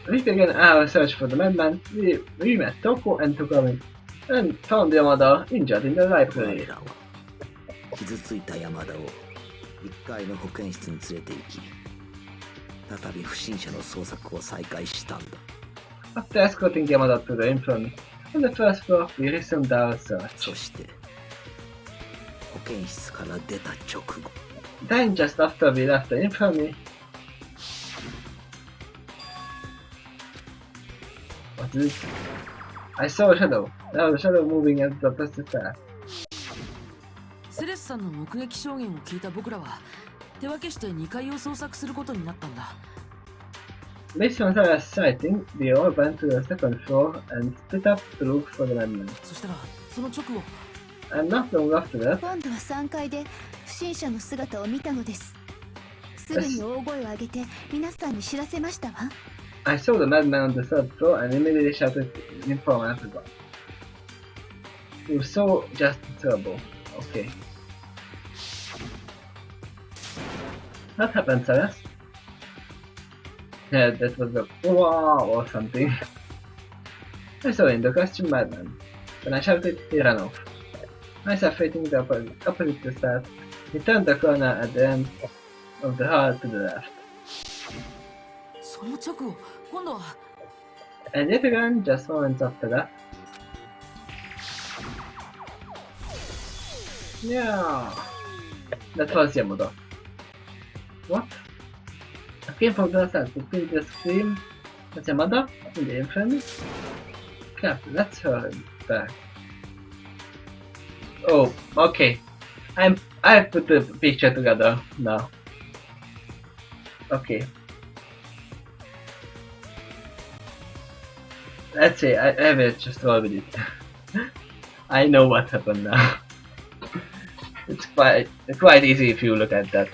We began our search for the madman. We met Toko and Tokami and found Yamada injured in the 我 library. らは傷ついた山田を1階の保健室に連れて行き、再び不審者の捜索を再開したんだ。 After escorting Yamada to the infirmary on the first floor, we resumed our search. そして保健室から出た直後、 Then, just after we left the infirmary, what is this? I saw a shadow. There was a shadow moving at the opposite path. セレスさんの目撃証言を聞いた僕らは手分けして2階を捜索することになったんだ。 Based on Sarah's sighting, we all went to the second floor and split up to look for the madman. そしたらその直後、 And not long after that, 今度は3階で不審者の姿を見たのです。すぐに大声を上げて皆さんに知らせましたわ。 I saw the madman on the third floor and immediately shouted to inform everyone. You saw just terrible. Okay. What happened, Saras? Yeah, that was a wow or something. I saw him, the costume madman. When I shouted, he ran off. Myself facing the opposite start, he turned the corner at the end of the hall to the left. その直後、今度は And yet again, just moments after that. Yeah, that was Yamada. What? I came from the outside to feel the scream. That's Yamada in the infirmary? Crap, that's her back. Oh, okay. I put the picture together now. Okay. Let's say I will just roll with it. I know what happened now. It's quite easy if you look at that.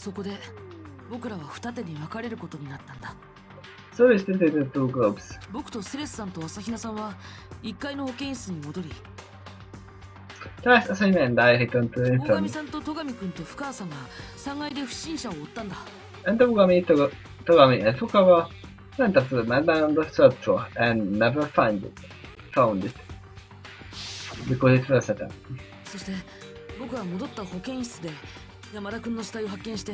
そこで僕らは二手に分かれることになったんだ。 So we split into two groups. 僕とセレスさんと朝比奈さんは1階の保健室に戻り、 First, Asahina and I returned to the 大神 infirmary. さんと戸上君と深川さんが3階で不審者を追ったんだ。 And Togami, Togami and Fukawa went up to the madman on the third floor and never found it. Because it was set up. そして僕は戻った保健室で山田君の死体を発見して、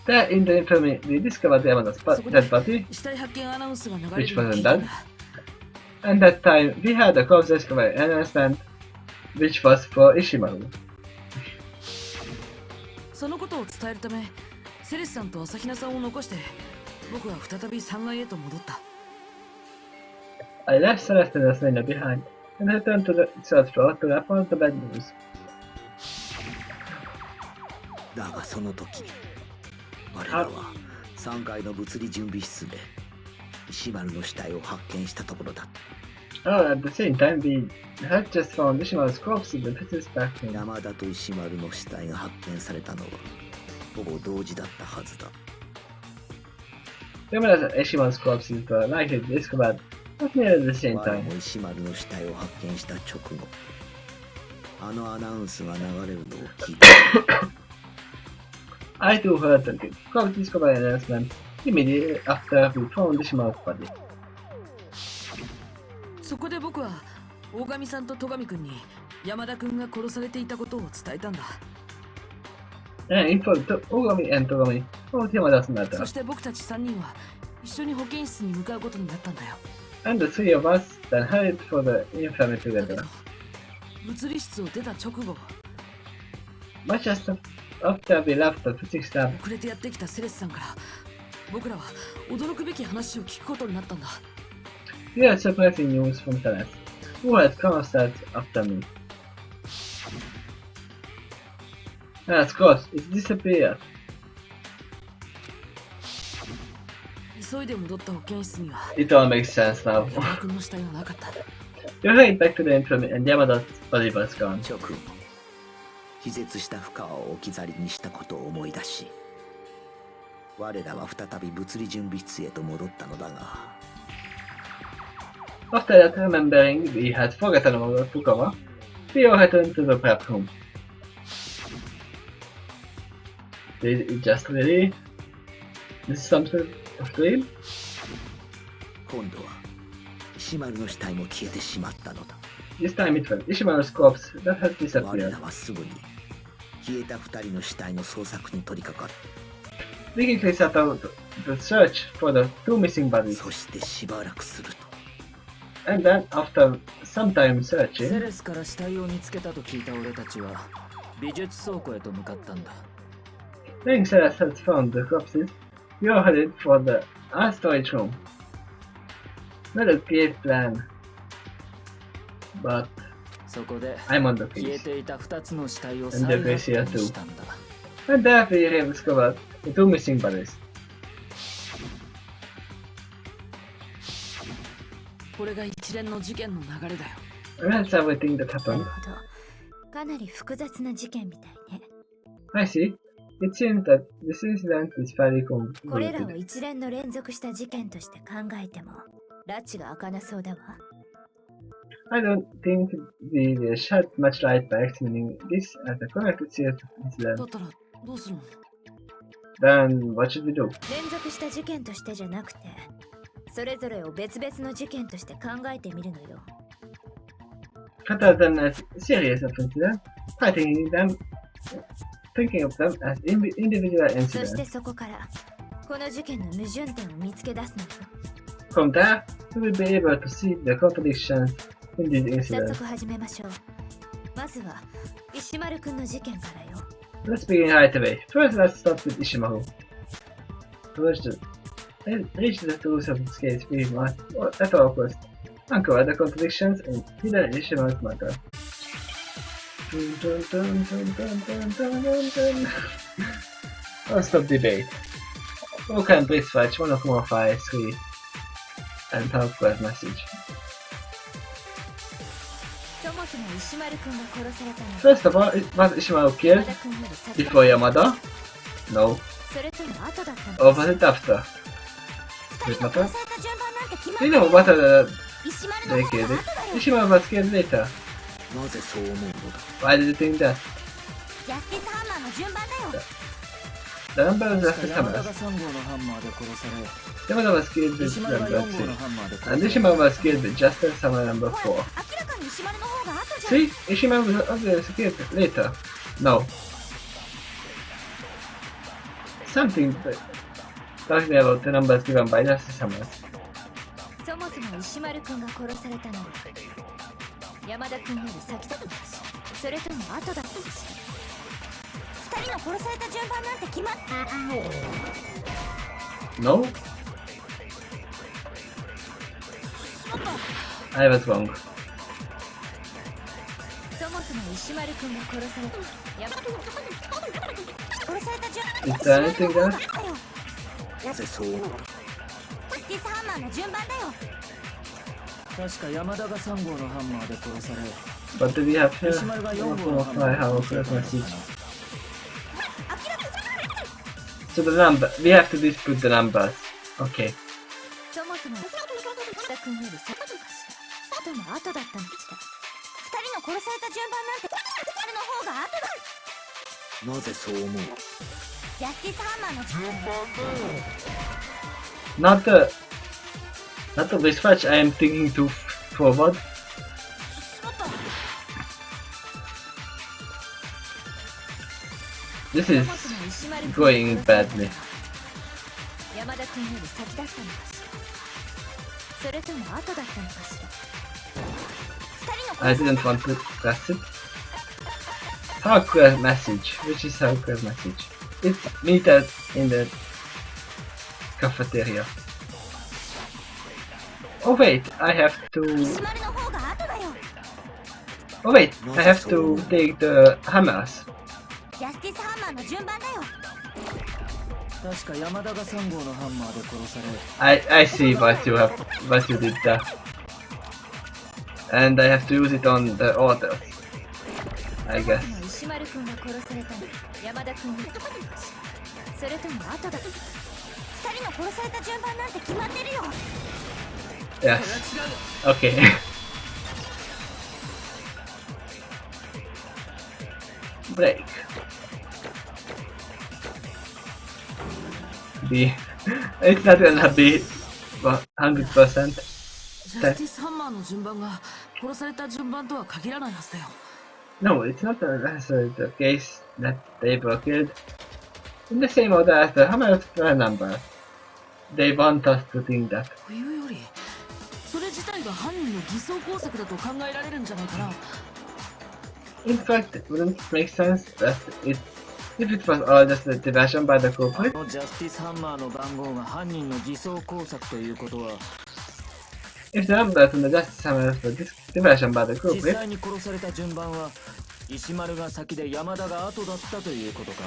There in the infirmary, we discovered Yamada's そこで dead body. 死体発見アナウンスが流れ Which るのを wasn't 聞いたん done. だ。 And that time, we had a corpse discovery announcement, which was for Ishimaru. そのことを伝えるためセレスさんと朝比奈さんを残して僕は再び3階へと戻った。 I left Celeste and Asahina behind and returned to the third floor to report the bad news. だがその時我らは3階の物理準備室で石丸の死体を発見したところだ。 Oh, at the same time, we had just found Ishimaru's corpse in the business back room. 山田と石丸の死体が発見されたのはほぼ同時だったはずだ。 Yamada's and Ishimaru's corpses were likely discovered not nearly the same 我ら time. も石丸の死体を発見した直後、あのアナウンスが流れるのを聞いた。 I too heard the corpse discovery announcement immediately after we found Ishimaru's body. そこで僕は大神さんと戸上君に山田君が殺されていたことを伝えたんだ。 And informed Ogami and Togami about Yamada's そ matter. して僕たち3人は一緒に保健室に向かうことになったんだよ。 And the three of us then hurried for the infirmary だけ together. ど物理室を出た直後、 Much just after we left the physics lab, 遅れてやってきたセレスさんから僕らは驚くべき話を聞くことになったんだ。 we had surprising news from Celeste, who had come upstairs after me. Of course, it disappeared. 急いで戻った保健室には It all makes sense now. 山田君の死体はなかった。 We hurried back to the infirmary and Yamada's body was gone. 直後、気絶した深川を置き去りにしたことを思い出し、我らは再び物理準備室へと戻ったのだが、 After that, remembering we had forgotten about Fukawa, we all returned to the prep room. Did it just really? This is some sort of dream? 今度は石丸の死体も消えてしまったのだ。 This time it was Ishimaru's corpse that had 我 disappeared. らはすぐに消えた2人の死体の捜索に取り掛かる。 We quickly set out the search for the two missing bodies. そしてしばらくすると And then, after some time セ searching, レスから死体を見つけたと聞いた俺たちは美術倉庫へと向かったんだ。 knowing Celeste had found the corpses, we all headed for the art storage room. Not a great plan, but そこで I'm on the 消え case. ていた2つの死体を And 再 the 発 Gracia 見 too. したんだ。 And there we discovered the two missing bodies. これが一連の事件の流れだよ。 And that's everything that なる happened. ほど。かなり複雑な事件みたいね。 I see. It seems that this incident is fairly これらを convoluted. 一連の連続した事件として考えても、拉致が開かなそうだわ。I don't think we will shed much light by explaining this as a connected series of だ incidents. ったらどうするの？ Then what should we do? 連続した事件としてじゃなくて、それぞれを別々の事件として考えてみるのよ。Rather than as a series of incidents, thinking of them as individual そして incidents. そこからこの事件の矛盾点を見つけ出すのよ。 From there, we will be able to see the contradictions in these 早 incidents. 速始めましょう。まずは石丸くんの事件からよ。 Let's begin right away. First, let's start with Ishimaru. Reach the truth of this case we must, at all costs, uncover the contradictions and hidden in Ishimaru's matter. Don't stop debate. Who can please fetch 1.3 and help that message? そももそも石丸くんが殺されたの First of all, was Ishimaru 山 killed 田くんより先だ before Yamada? No. それとも後だったの Or was it after? 二 Does it 人の matter? 殺された順番なんて決まっ Do て you る know what are the 石丸 they の方 killed が it? 後だよ Ishimaru was killed later. なぜそう思うのだ。 Why did you think that? ジャスティスハンマーの順番だよ The number was 確 after か山田 Hamas. が3号のハンマーで殺され Yamada was killed with 石丸が number 4号の 3. ハンマーで殺 And され Ishimaru was killed with Justice Hammer number 4. 明らかに石丸の方が後じゃん See? Ishimaru was obviously killed later. No. Something talking about the numbers given by Justice Hammer. そもそも石丸くんが殺されたのは山田くんより先だったのかしらそれとも後だったのかし二人の殺された順番なんて決まっ No? I was wrong. らそもそも石丸くんが殺された山田くん殺された順 Is there anything 番 else? だよなぜそう思うのだ。ジャスティスハンマーの順番だよ確か山田が3号のハンマーで殺され What do we have here? 石丸が4号のハンマ I ー have で a 殺され first た message. 明らかに So the number, we have to dispute the numbers. Okay. そもそも山田くんより先だったのかしらそれとも後だったのかしら二人の殺された順番なんて石丸の方が後だなぜそう思うのだ。ジャスティスハンマーの順番 Not the dispatch. I am thinking too forward. しまった This そ is もそも石丸くんが going 殺された badly. 山田くんより先だったのかしらそれとも後だったのかしら I didn't want to press it. Hawk's message. Which is Hawk's message? It's metered in the cafeteria. Oh wait, I have to. 石丸の方が後だよ Oh wait, I have to take the hammers. ジャスティスハンマーの順番だよ確か山田が3号のハンマーで殺され I see what you did there. And I have to use it on the orders. I そも guess. そも石丸くんが殺されたの山田くんより先だったのかしらそれとも後だったのか二人の殺された順番なんて決まってるよ Yes. Okay. Break. B. It's not gonna be 100%. ジャスティスハンマーの順番が殺された順番とは限らないはずだよ No, it's not necessarily the case that they were killed in the same order as the hammer number. They want us to think that. というよりそれ自体が犯人の偽装工作だと考えられるんじゃないかな In fact, it wouldn't make sense that if it was all just a diversion by the あ culprit. のジャスティスハンマーの番号が犯人の偽装工作ということは If the numbers on the justice hammer was diversion by the 実 culprit, 際に殺された順番は石丸が先で山田が後だったということか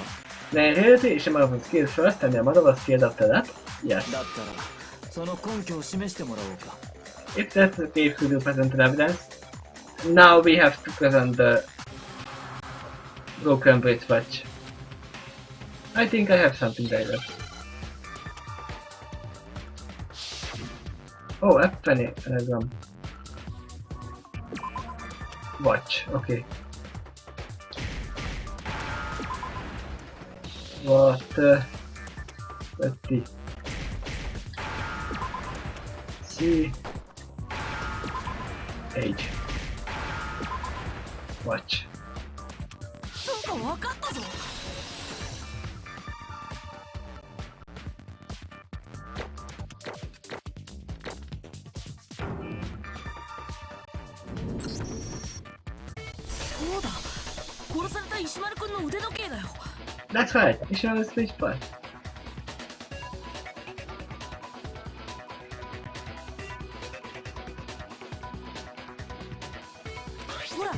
then in reality Ishimaro was killed first and Yamada was killed after that? Yes. だったらその根拠を示してもらおうか If that's the case, could you present an evidence? Now we have to present the broken bridge patch. I think I have something like that. Oh, F20 anagram. Watch, okay. What? Let's see. See. Age. Watch. そうか分かったぞそうだ殺された石丸くんの腕時計だよ That's right, Ishimaru's speech part. ほら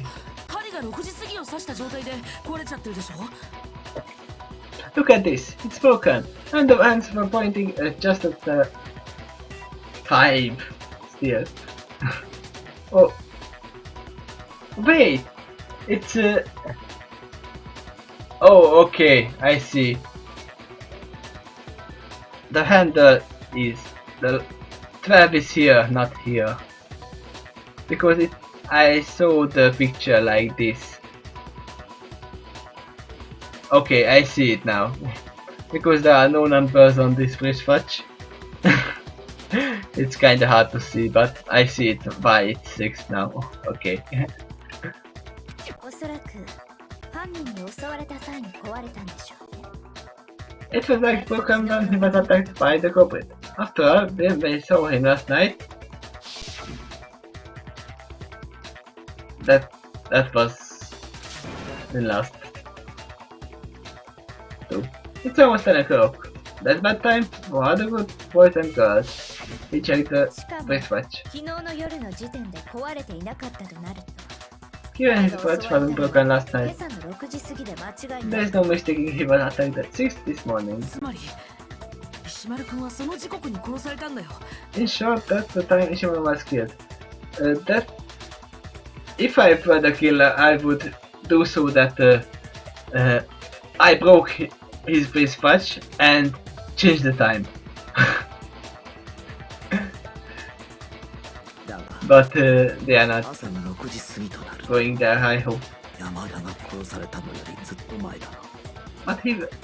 針が6時過ぎを刺した状態で壊れちゃってるでしょ Look at this, it's broken. And the hands were pointing just at the 5 still. Oh. Wait! It's Oh, okay, I see. The handle is... the 12 is here, not here. Because I saw the picture like this. Okay, I see it now. Because there are no numbers on this wristwatch. It's kinda hard to see, but I see it why it's 6 now. Okay. おそらく犯人に襲われた際に壊れたんでしょうね。 It was like broken when he was attacked by the culprit. After all, when they saw him last night, that was the last two. It's almost 10 o'clock. That's bad time for all the good boys and girls. We checked the しかも wristwatch. 昨日の夜の時点で壊れていなかったとなると、 Given his watch wasn't broken last 今 night, 朝の6時過ぎで間違いない。 there's no mistaking he was attacked at 6 this morning. つまり石丸君はその時刻に殺されたんだよ。 In short, that's the time Ishimura was killed. That if I were the killer, I would do so that I broke his wristwatch and changed the time. だが But they are not 朝の6時過ぎとなる。 going there, I hope. 山田が殺されたのよりずっと前だな。 But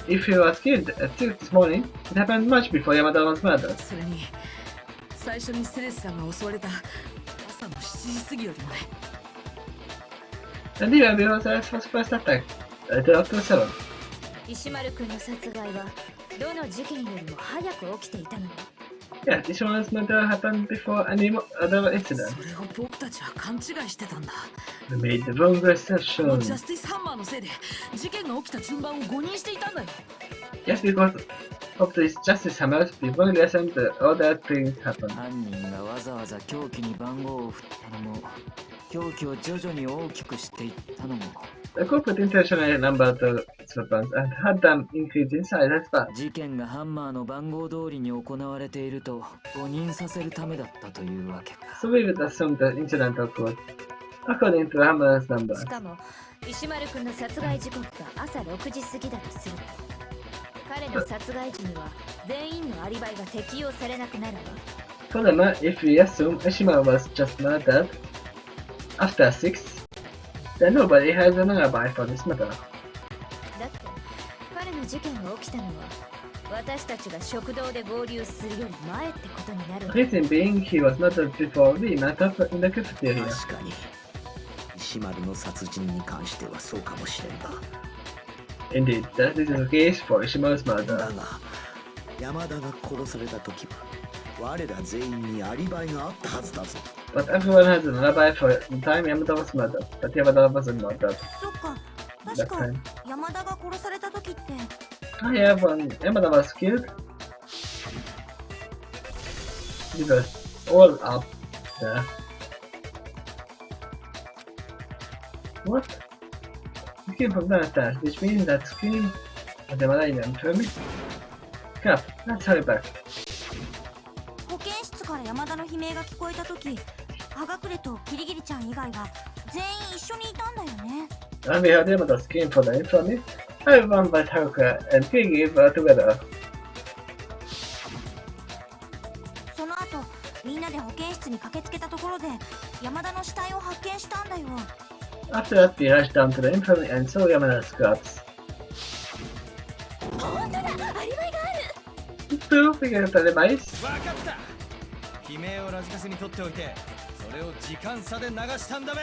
if he was killed at 6 this morning, it happened much before Yamada was murdered. それに最初にセレスさんが襲われた朝の7時過ぎよりもね。 And even before Celeste was first attacked, at October 7th. 石丸君の殺害はどの事件よりも早く起きていたのよ。 Yeah, Ishima's murder happened before any other incident. それを僕たちは勘違いしてたんだ。 We made the wrong この assumption. ジャスティスハンマーのせいで事件が起きた順番を誤認していたんだよ。 Just because of this justice hammers, we wrongly assumed that all that things happened. 犯人がわざわざ凶器に番号を振ったのも凶器を徐々に大きくしていったのも The culprit intentionally numbered the weapons and had them increase in size as well. 事件がハンマーの番号通りに行われていると誤認させるためだったというわけか。 So we would assume the incident occurred according to the hammer's number. しかも石丸君の殺害時刻が朝6時過ぎだとすると、彼の殺害時には全員のアリバイが適用されなくなるわ。 Furthermore, if we assume Ashima was just murdered after 6, then nobody has an alibi for this matter. だって彼の事件が起きたのは私たちが食堂で合流するより前ってことになるわ。 Reason being, he was murdered before we met up in the cafeteria. 確かに石丸の殺人に関してはそうかもしれんが。 Indeed, that is the case for Ishima's だ murder. が山田が殺された時は我ら全員にアリバイがあったはずだぞ。 But everyone has an alibi for the time Yamada was murdered, but Yamada wasn't murdered そっか、 that 確か time. 山田が殺された時って Oh yeah, when Yamada was killed, we were all up there. What? We came from downstairs, which means that scream was Yamada in the infirmary? Crap, let's hurry back. 保健室から山田の悲鳴が聞こえた時、葉隠れとキリギリちゃん以外が全員一緒にいたんだよね。 When we heard Yamada scream for the infirmary, everyone but Haruka and Kigi were together. その後、みんなで保健室に駆けつけたところで山田の死体を発見したんだよ。 After that, we rushed down to the infirmary and saw Yamada's corpse. 本当だ、アリバイがある。 Two figures the device. わかった。悲鳴をラジカセに取っておいて、それを時間差で流したんだべ。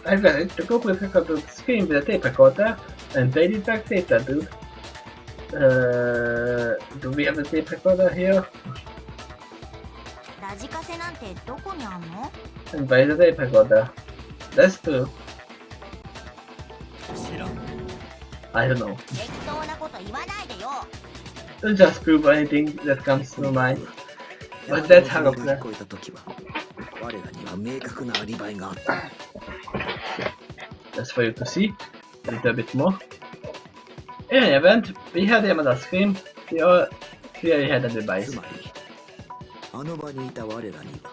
I've got it. The culprit recorded the screen with a tape recorder and played it back later, dude. Do we have the tape recorder here? ラジカセなんてどこにあんの？ And by the tape recorder. That's true. 知らん。 I don't know. 適当なこと言わないでよ。 Don't just prove anything that comes to mind. 山 But 田 that's の Havoc 悲鳴が there. 聞こえた時は我らには明確なアリバイがあった。 Just for you to see. A little bit more. In any event, we had Yamada scream. We all clearly had a つ device. まりあの場にいた我らには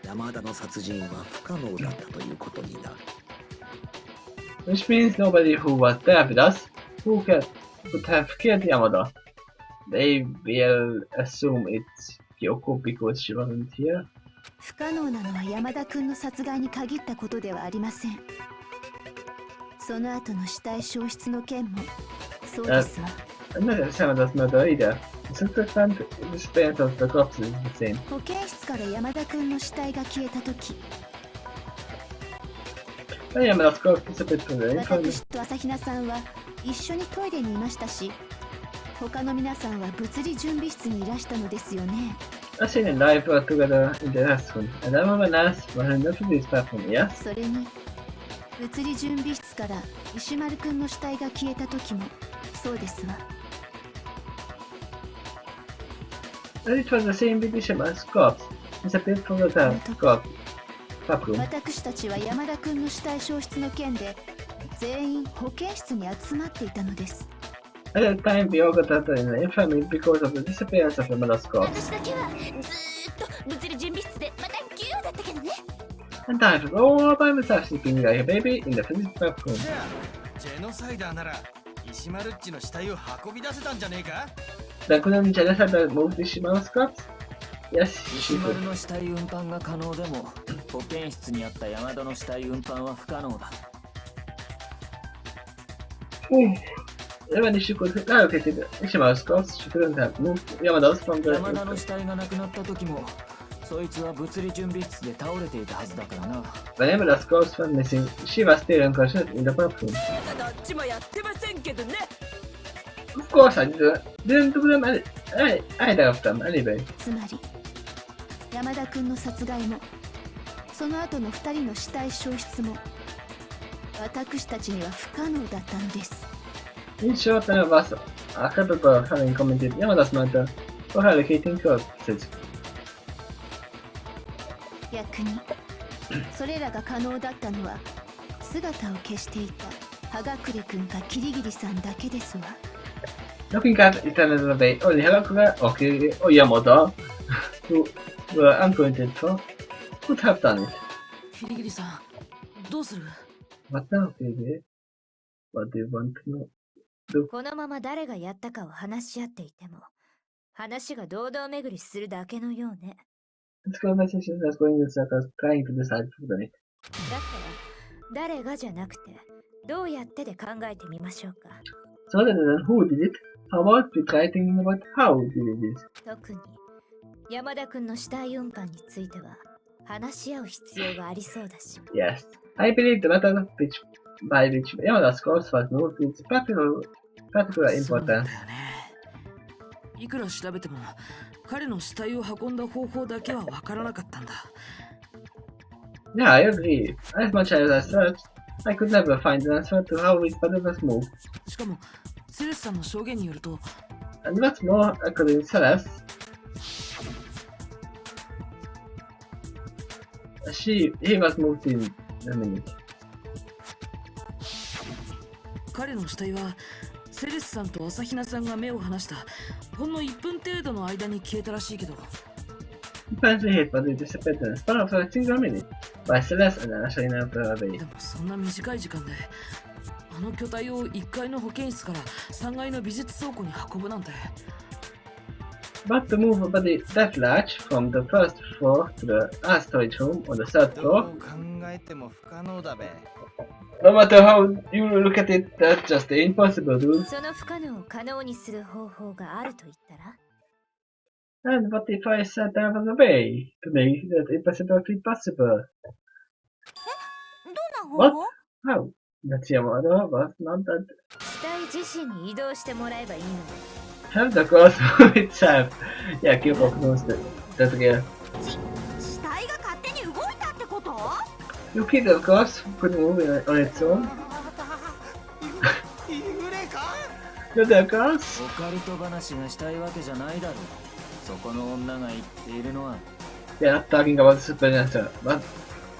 山田の殺人は不可能だったということになる。Which means nobody who was there with us would have killed Yamada. They will assume it's Kyoko because she wasn't here. 不可能なのは山田君の殺害に限ったことではありません。その後の死体消失の件もそうですわ。I'm not Yamada's murder either. The subsequent disappearance of the corpse is the same. 保健室から山田君の死体が消えた時、 When Yamada's corpse disappeared from the infirmary, 私と朝比奈さんは一緒にトイレにいましたし、他の皆さんは物理準備室にいらしたのですよね。Ashing and I were together in the restroom, and I remember Nurse running up to this bathroom, yes? それに物理準備室から石丸くんの死体が消えた時もそうですわ。 And it was the same with Ishima's corpse. Disappeared from the bathroom. 私たちは山田くんの死体消失の件で全員保健室に集まっていたのです。 At that time, we all got out in the infirmary because of the disappearance of Yamada's corpse. 私だけはずーっと物理準備室でまたギューだったけどね。 And I was all by myself sleeping like a baby in the physics bathroom. じゃあジェノサイダーなら石丸っちの死体を運び出せたんじゃねえか？ Then couldn't Genocide move Ishima's corpse? Yes, 石 she 丸 could. の死体運搬が可能でも保健室にあった山田の死体運搬は不可能だ。 Even if she could have located Ishima's corpse, she couldn't have moved Yamada's from the 山田の死体がなくなった時もそいつは物理準備室で倒れていたはずだからな。 When Yamada's corpse was missing, she was still unconscious in the bathroom. どっちもやってませんけどね。 Of course, I didn't do them either of them anyway. つまり山田くんの殺害もその後の2人の死体消失も私たちには不可能だったのです。 In short, none of us are capable of having committed Yamada's murder or allocating corpses. 逆にそれらが可能だったのは姿を消していた葉隠くんかキリギリさんだけですわ。 Looking at it another way, only Hagakuga or Kirigi or Yamada, who were unaccounted for, could have done it. キリギリさん、どうする？ What now, Kirigi? What do you want to know? このまま誰がやったかを話し合っていても話が堂々巡りするだけのようね。 This conversation is going in circles, trying to decide who done it. だから誰がじゃなくてどうやってで考えてみましょうか。 So rather than who did it, how about we try thinking about how did it is? 特に山田くんの死体運搬については話し合う必要がありそうだし。 Yes, I believe the method by which Yamada's corpse was moved is particular そうなんだ importance. よね。いくら調べても彼の死体を運んだ方法だけはわからなかったんだ。 Yeah, I agree. As much as I searched, I could never find an answer to how his body was moved. しかもセレスさんの証言によると And what's more, according to Celeste, he was moved in a minute. 彼の死体はセレスさんと朝比奈さんが目を離したほんの1分程度の間に消えたらしいけど、 Apparently his body disappeared in a span of a single minute by Celeste and Ashley away. でもそんな短い時間であの巨体を1階の保健室から3階の美術倉庫に運ぶなんて。 But to move a body that large from the first floor to the art storage room on the third ど floor, う考えても不可能だべ。 no matter how you look at it, that's just impossible, dude. その不可能を可能にする方法があると言ったら And what if I said there was a way to make that impossible possible? どんな方 What? 法？ How? That Yamada was not that. 死体自身に移動してもらえばいいのに。 Have the corpse move itself. Yeah, Kyoko pronounced that again. 死体が勝手に動いたってこと？ You killed the corpse who could move on its own. 幽霊か？ You're the corpse? オカルト話がしたいわけじゃないだろう。そこの女が言っているのは They're not talking about supernatural, but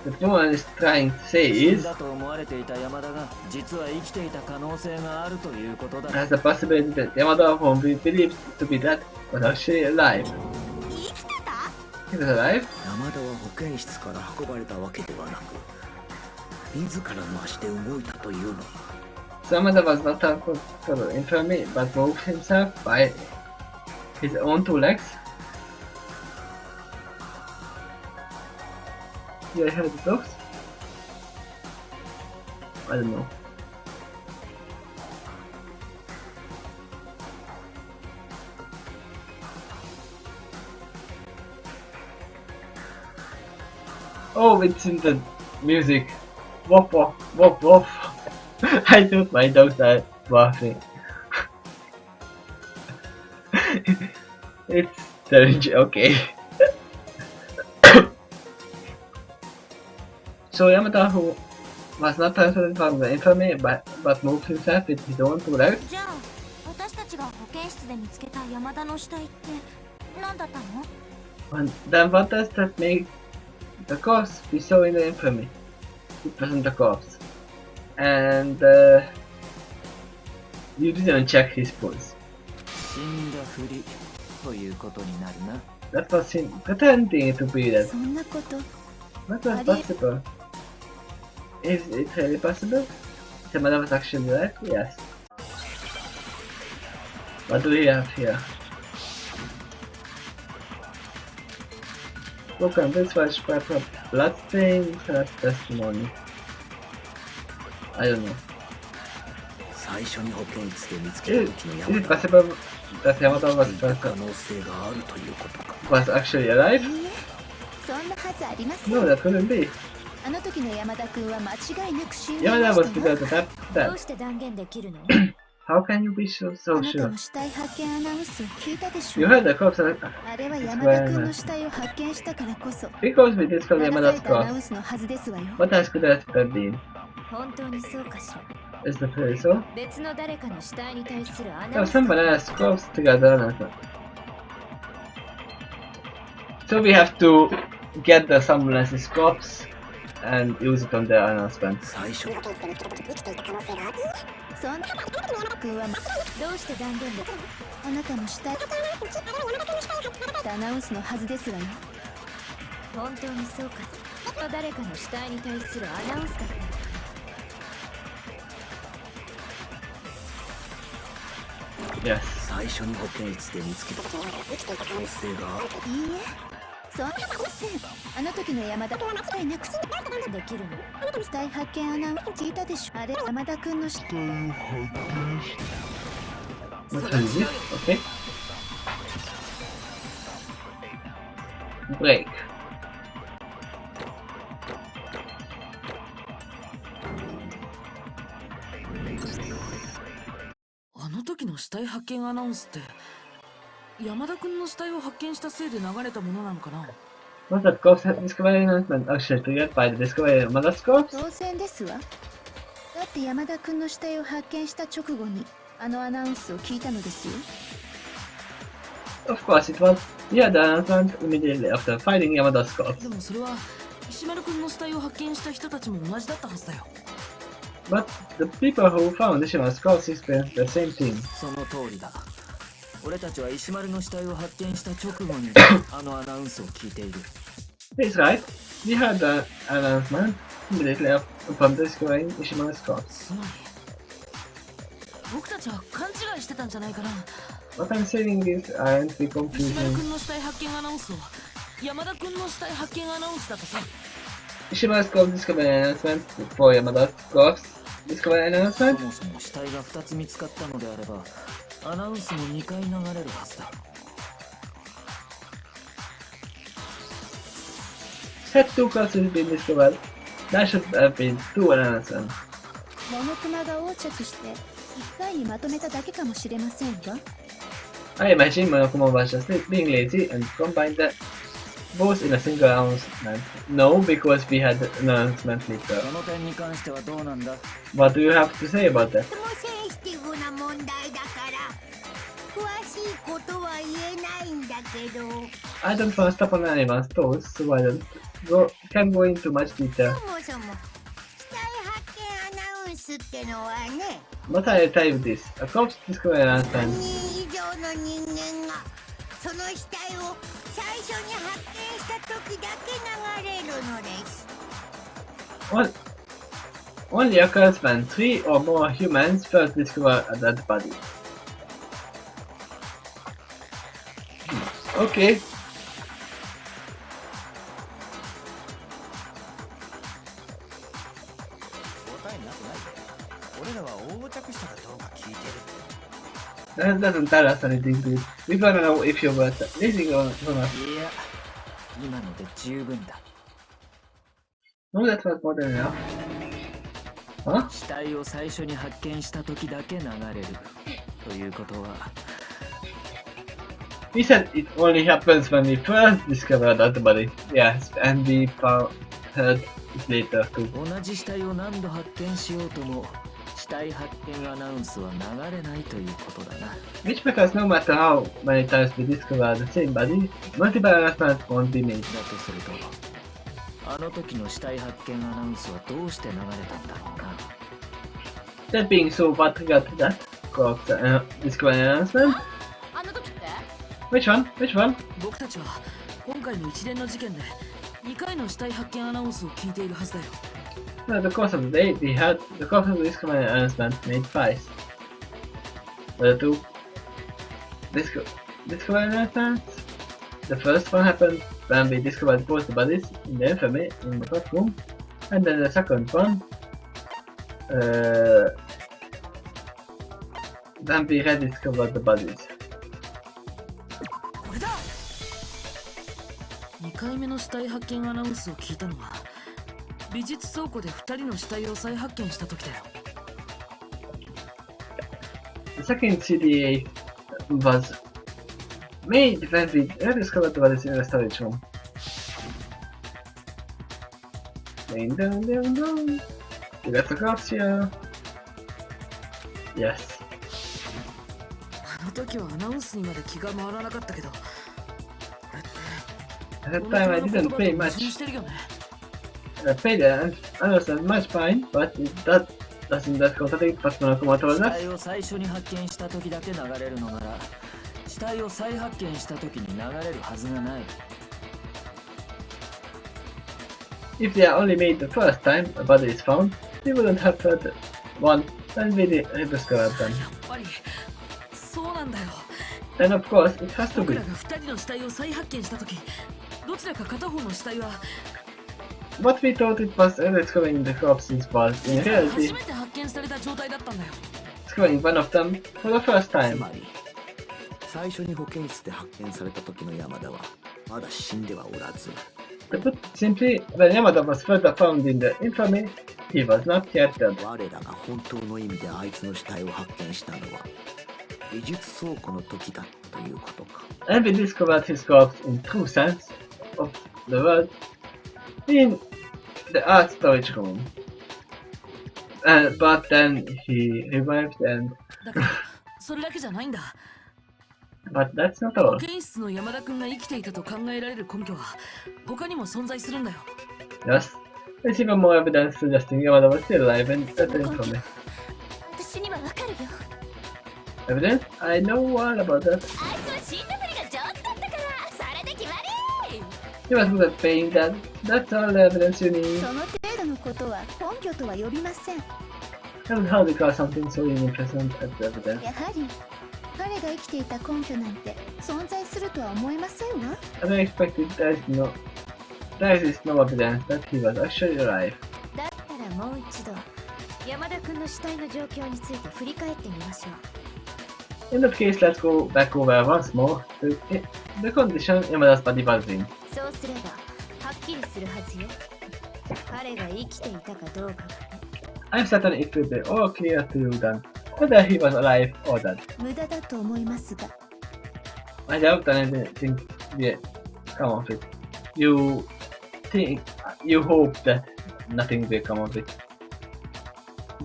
the woman is trying to say 死ん is だと思われていた山田が実は生きていた可能性があるということだ。 has the possibility that Yamada, whom we believed to be dead, was actually alive. 生きてた？ He was alive? 山田は保健室から運ばれたわけではなく自らの足で動いたというの。 Yamada was not harmful to the infirmary, but moved himself by his own two legs. Yeah, I heard those. I don't know. Oh, it's in the music. Woof woof woof woof. I thought my dogs are barking. It's strange, okay. So Yamada, who was not transferred from the infirmary but moved himself with his own two legs. じゃあ私たちが保健室で見つけた山田の死体って何だったの？ And then what does that make the corpse we saw in the infirmary? It wasn't the corpse. And you didn't check his pulse. 死んだふりということになるな。 That was him pretending to be dead. そんなこと That was possible. Is it really possible? Yamada was actually alive? Yes. What do we have here? Look on this was proper bloodstains and testimony. I don't know. 最初に保健室で見つけ Is た時の it 山田 possible that Yamada が was, いた可能性があるということか。 was actually alive? いいえそんなはずありません No, that couldn't be. あの時の山田君は間違いなく死んでい Yamada ま was したよ without that ど dead. うして断言できるの？ How can you be so あなた sure? も死体発見アナウンスを聞いたでしょ You う heard the corpse あれは山田君の死体を発見したからこそ because we discovered 流さ Yamada's れたアナウ corpse. ンスのはずですわよ What else could that have been? 本当にそうかしら。 Is that really so? 別の誰かの死体に対するアナ No, ウンス somebody else corpse together. So we have to get the someone else's corpse and use it on the announcement. 最初にそんな君はどうして断言できる？あなたの死体アナウンスのはずですわよ本当にそうか。誰かの死体に対するアナウンスだった。 Yes. 最初に保健室で見つけた時に可能性がある。いいえそんなことせんあの時の山田君は間違いなくできるの？死体発見アナウンス聞いたでしょあれ山田君の死体 What is it? Okay. Break. あの時の死体発見アナウンスって山田君の死体を発見したせいで流れたものなのかな？ Was that corpse discovery announcement actually triggered by the discovery of Yamada's corpse? 当然ですわだって山田君の死体を発見した直後にあのアナウンスを聞いたのですよ Of course it was. Yeah, the announcement immediately after finding Yamada's corpse. でもそれは石丸君の死体を発見した人たちも同じだったはずだよ。 But the people who found Ishima's corpse experienced the same thing. その通りだ。俺たちは石丸の死体を発見した直後にあのアナウンスを聞いている。 He's right. We heard the announcement immediately upon discovering Ishima's corpse. つまり僕たちは勘違いしてたんじゃないかな。 What I'm saying is, aren't we 石丸 confusing 君の死体発見アナウンスを山田君の死体発見アナウンスだとさ。 Ishima's corpse discovery announcement for Yamada's corpse discovery そ announcement? もそも死体が2つ見つかったのであればアナウンスも2回流れるはずだ。 Had two corpses been discovered, there should have been two announcements. モノクマが横着して一回にまとめただけかもしれませんわ I imagine Monokuma was just being lazy and combined the both in a single announcement. No, because we had an announcement later. その点に関してはどうなんだ？ What do you have to say about that? とてもセンシティブな問題だから詳しいことは言えないんだけど I don't want to step on anyone's toes, so I can't go into much detail. そもそも死体発見アナウンスってのはね But I tell you this, a corpse discovery 3 announcement. 人以上の人間がその死体を最初に発見した時だけ流れるのです What? only occurs when 3 or more humans first discover a dead body. Okay. 答えなくない。俺らは横着したかどうか聞いてる。 That doesn't tell us anything good. We wanna know if you were listening or not. いや、今ので十分だ。 No, that was more than enough. Huh? 死体を最初に発見した時だけ流れる。ということは。 We said it only happens when we first discover the body. Yes, and we heard it later too. 同じ死体を何度発見しようとも、死体発見アナウンスは流れないということだな。 Which because no matter how many times we discover the same body, multiple announcements won't be made. だとすると、あの時の死体発見アナウンスはどうして流れたんだろうな。 That being so, what got that? Discovery announcement? あの時って Which one? Which one? 僕たちは今回の一連の事件で2回の死体発見アナウンスを聞いているはずだよ。 Well, the course of the day, we had the course of the discovery announcement made twice. The two discovery announcements. The first one happened when we discovered both the bodies in the infirmary in the courtroom, and then the second one, when we rediscovered the bodies. これだ。2回目の死体発見アナウンスを聞いたのは美術倉庫で2人の死体を再発見した時だよ。 The second CDA was made when we rediscovered the bodies in the storage room. Ding dong ding dong. You got the cops here. Yes. あの時はアナウンスにまで気が回らなかったけど、 At that time I didn't pay much. してるよね。 I paid it and understand much fine, but that doesn't contradict what Monokumo told 死 us. 体を最初に発見した時だけ流れるのなら、死体を再発見した時に流れるはずがない。 If they are only made the first time a body is found, we wouldn't have heard one when we rediscovered them. やっぱりそうなんだよ。 And of course, it has to 僕 be. らが2人の死体を再発見した時、どちらか片方の死体は What we thought it was rediscovering the corpses was, in 初 reality, めて発見された状態だったんだよ。 discovering one of them for the first つ time. まり最初に保健室で発見された時の山田はまだ死んではおらず、 To put simply, when Yamada was further found in the infirmary, he was not yet dead. 我らが本当の意味であいつの死体を発見したのは美術倉庫の時だったということか。 And we discovered his corpse in true sense of the word in the art storage room. But then he revived and... だからそれだけじゃないんだ。 But that's not 保 all. 健室の山田君が生きていたと考えられる根拠は他にも存在するんだよ。 Yes. There's even more evidence suggesting Yamada was still alive and at the infirmary. 私にはわかるよ。 Evidence? I know all about that. あいつは死んだふりが上手だったからそれで決まり。 He was good at paying that. That's all the evidence you need. その程度のことは根拠とは呼びません。 I would hardly call something so innocent as evidence. やはり彼が生きていた根拠なんて存在するとは思えませんわ。 As I expected, there is no evidence that he was actually alive. だったらもう一度山田君の死体の状況について振り返ってみましょう。 In that case, let's go back over once more to the condition Yamada's body was in. そうすればはっきりするはずよ。彼が生きていたかどうかがね。 I'm certain it will be all clear to you then, whether he was alive or dead. 無駄だと思いますが。 I doubt anything will come of it. You hope that nothing will come of it.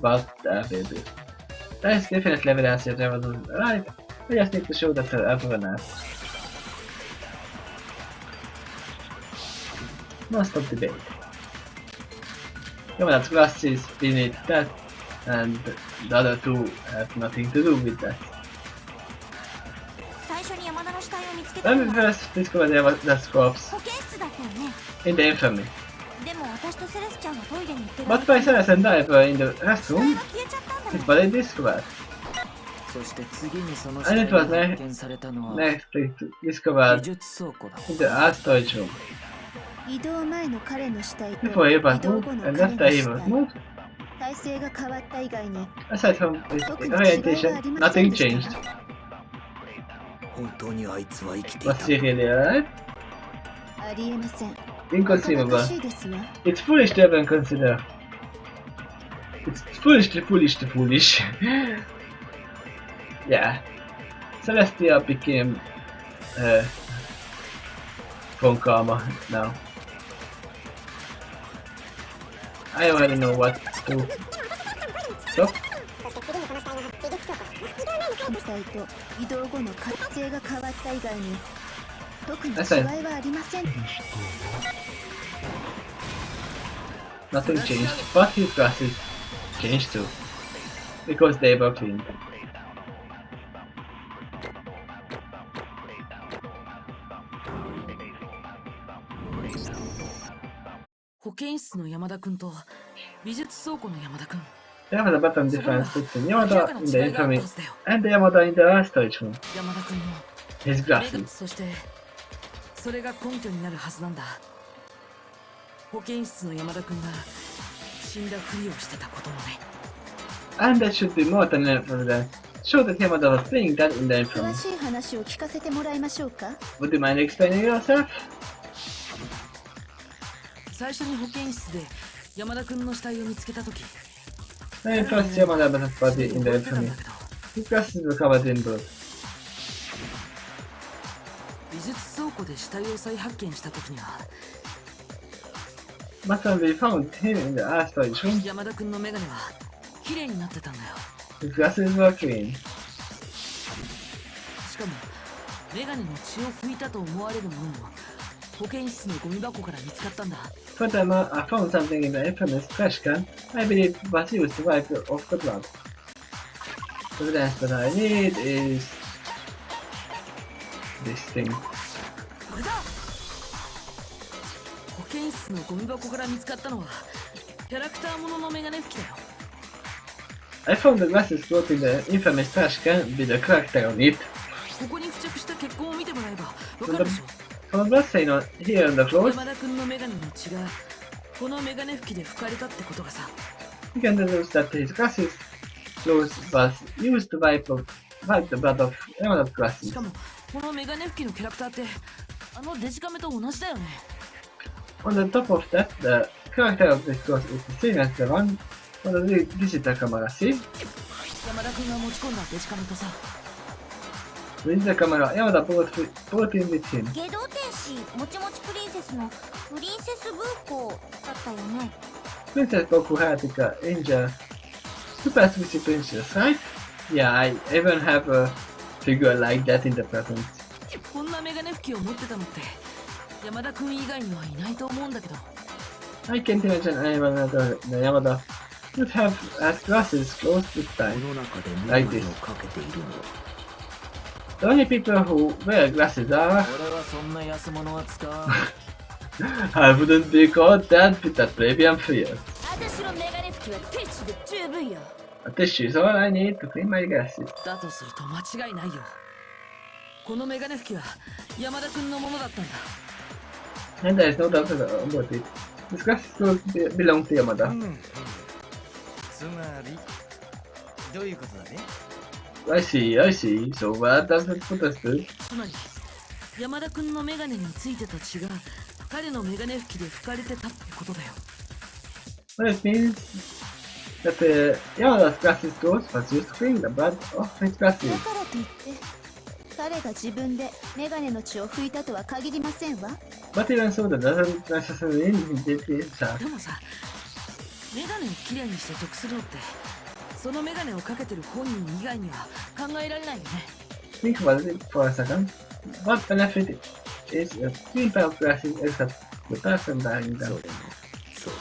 But there will be. There is definitely evidence that Yamada was alive. We just need to show that to everyone else. No stop debate. Yamada's glasses beneath that, and the other two have nothing to do with that. 最初に山田の死体を見つけた When の we は first discovered Yamada's corpse 保健室だったよね。 in the infirmary, でも私とセレスちゃんがトイレに行ってる But by Celeste and Diver in the restroom, his body discovered. そして次にその And it was 発見されたのは next 美 discovered 術倉庫だ。 in the art storage room. 移動前の彼の死体と Before he was 移動 moved 後の and 彼 after の he 死 was 体 moved, 体勢が変わった以外に aside from his 特に違いはあ orientation, りませ nothing んでした changed. わ。本当にあいつは生きてい Was た he really alive? ありえません。 Inconceivable. おかしいですわ。 It's foolish to even consider. It's foolish. Yeah. Celestia became phone karma now. I already know what to stop. 死体と移動後の体勢が変わった以外に特に違い Aside. はありません。 Nothing changed, but his glasses changed too. Because they were cleaned. 保健室の山田君と美術倉庫の山田君。 There was a button difference between 明ら Yamada かな in the 違いがあった infamy はずだよ。 and Yamada in the storage room. 山田君の His 目が glasses. そしてそれが根拠になるはずなんだ。保健室の山田君が死んだふりをしてたこともね。 And that should be more than evidence. Show that Yamada was playing that in the 詳 infamy. しい話を聞かせてもらいましょうか。 Would you mind explaining yourself? 最初に保健室で山田君の死体を見つけたとき、 When first Yamada was body in the 覚えてたん infamy, だけど、 his glasses were covered in blood. 美術倉庫で死体を再発見したときには、 But when we found him in the art storage room, 山田君のメガネは綺麗になってたんだよ。 his glasses were clean. しかもメガネの血を拭いたと思われるものも保健室のゴミ箱から見つかったんだ。 Furthermore, I found something in the infamous trash can. I believe it was used to wipe off the blood. The evidence that I need is this thing. これだ。保健室のゴミ箱から見つかったのはキャラクターもののメガネ拭きだよ。 I found the glasses brought in the infamous trash can with the character on it. ここに付着した血痕を見てもらえばわかるでしょ。 From the blood stain on here on the floor, 山田君のメガネの血がこのメガネ拭きで拭かれたってことがさ。 you can deduce that his glasses clothes was used to wipe the blood of Yamada's し glasses. かもこのメガネ拭きのキャラクターってあのデジカメと同じだよね。 On the top of that, the character of this clothes is the same as the one on the digital camera. See? 山田君が持ち込んだデジカメとさ。 With the camera, Yamada brought in with him. 下道天使もちもちプリンセスのプリンセスブーコだったよね。 Princess Boku Hayatika, Angel, Super Squishy Princess, right? Yeah, I even have a figure like that in the present. こんなメガネ拭きを持ってたのって山田君以外にはいないと思うんだけど。 I can't imagine anyone other than Yamada would have had glasses close this こ time. の中でメガネをかけているのは The only people who wear glasses are... 俺はそんな安物は使わん。 I wouldn't be caught that with that plebeian fear. 私のメガネ拭きはティッシュで十分よ。 A tissue is all I need to clean my glasses. だとすると間違いないよ。このメガネ拭きは山田君のものだったんだ。 And there is no doubt about it. These glasses belong to Yamada. つまりどういうことだね。 I see, I see. So what does it put us to? つまり山田君のメガネについてた血が彼のメガネ拭きで拭かれてたってことだよ。 Well, it means that Yamada's glasses clothes was used to clean the blood of his だ glasses. からといって彼が自分でメガネの血を拭いたとは限りませんわ。 But even so, that doesn't necessarily mean he did it himself. でもさ、メガネをきれいにして得するのってそのメガネをかけてる本人以外には考えられないよね。 Think about it for a second. What benefit is a clean pair of glasses except the person wearing そ them? れもそうだ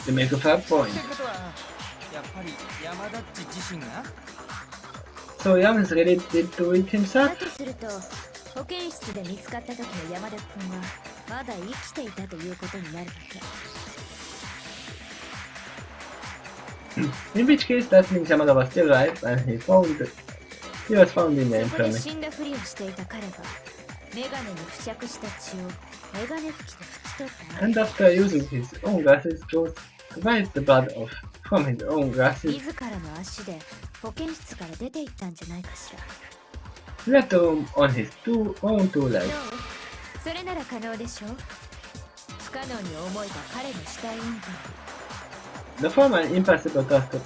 To make a fair point. ってことはやっぱり山田っち自身が So Yam's really did do it だ himself? とすると保健室で見つかった時の山田君はまだ生きていたということになるわけ。In which case, that means Yamada was still alive and he was found in the そこで infirmary. 死んだふりをしていた彼はメガネに付着した血をメガネ拭きで拭き取った And after using his own glasses, chose to wipe the blood off from his own glasses. 自らの足で保健室から出て行ったんじゃないかしら He left the room on his own two どう legs. それなら可能でしょう不可能に思えた彼の死体インパク The former impossible task of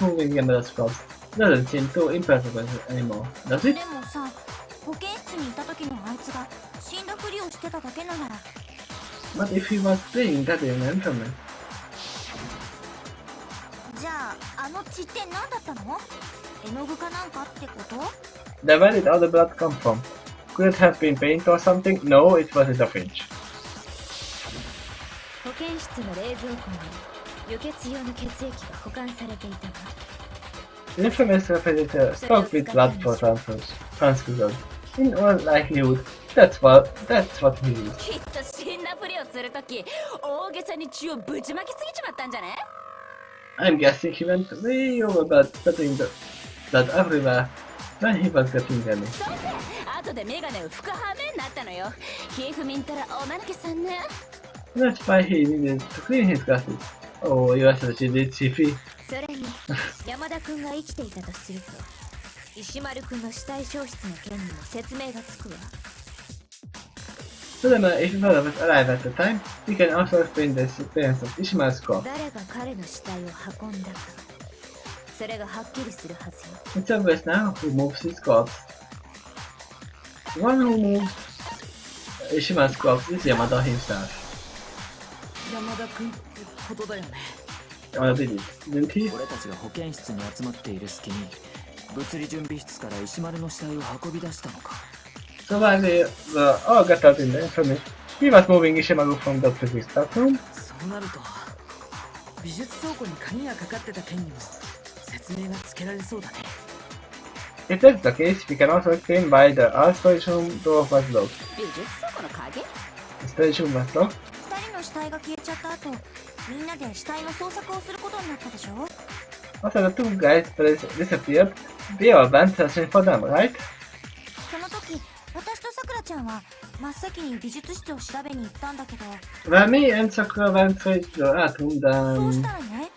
moving Yamada's corpse doesn't seem too impossible anymore, does it? でもさ、保健室にいた時のあいつが死んだふりをしてただけなら But if he was playing that in an infirmary, じゃあ、あの血って何だったの？絵の具かなんかってこと？ then where did all the blood come from? Could it have been paint or something? No, it was in the fridge. 保健室の冷蔵庫に輸血用の血液が保管されていたわ The infamous refrigerator stocked with blood for transfusion. In all likelihood, that's what he used. きっと死んだふりをするとき大げさに血をぶちまきすぎちまったんじゃね I'm guessing he went way overboard putting the blood everywhere when he was getting ready. そんで後でメガネを拭く羽目になったのよ皮膚ミンたらおまぬけさんね That's why he needed to clean his glasses. Oh, yes, she did see free. それに山田君が生きていたとすると石丸君の死体消失の件にも説明がつくわ Furthermore, if your father was alive at the time, he can also explain the disappearance of Ishima's corpse. 誰が彼の死体を運んだかそれがはっきりするはずよ It's obvious now who moves his corpse. The one who moves Ishima's corpse is Yamada himself. 山田君ってことだよね Yamada did it, didn't he? 俺たちが保健室に集まっている隙に物理準備室から石丸の死体を運び出したのか So while they were all got out in the infirmary, he was moving Ishimaru from the physics room. そうなると美術倉庫に鍵がかかってた件にも説明がつけられそうだね If that's the case, we can also explain why the art storage room door was locked. 美術倉庫の鍵 The storage room was locked. 二人の死体が消えちゃった後、みんなで死体の捜索をすることになったでしょ？ Also, the two guys disappeared. We all went searching for them, right? その時、私とさくらちゃんは真っ先に美術室を調べに行ったんだけど、 Well, me and Sakura went straight to the art room そうし then, たらね、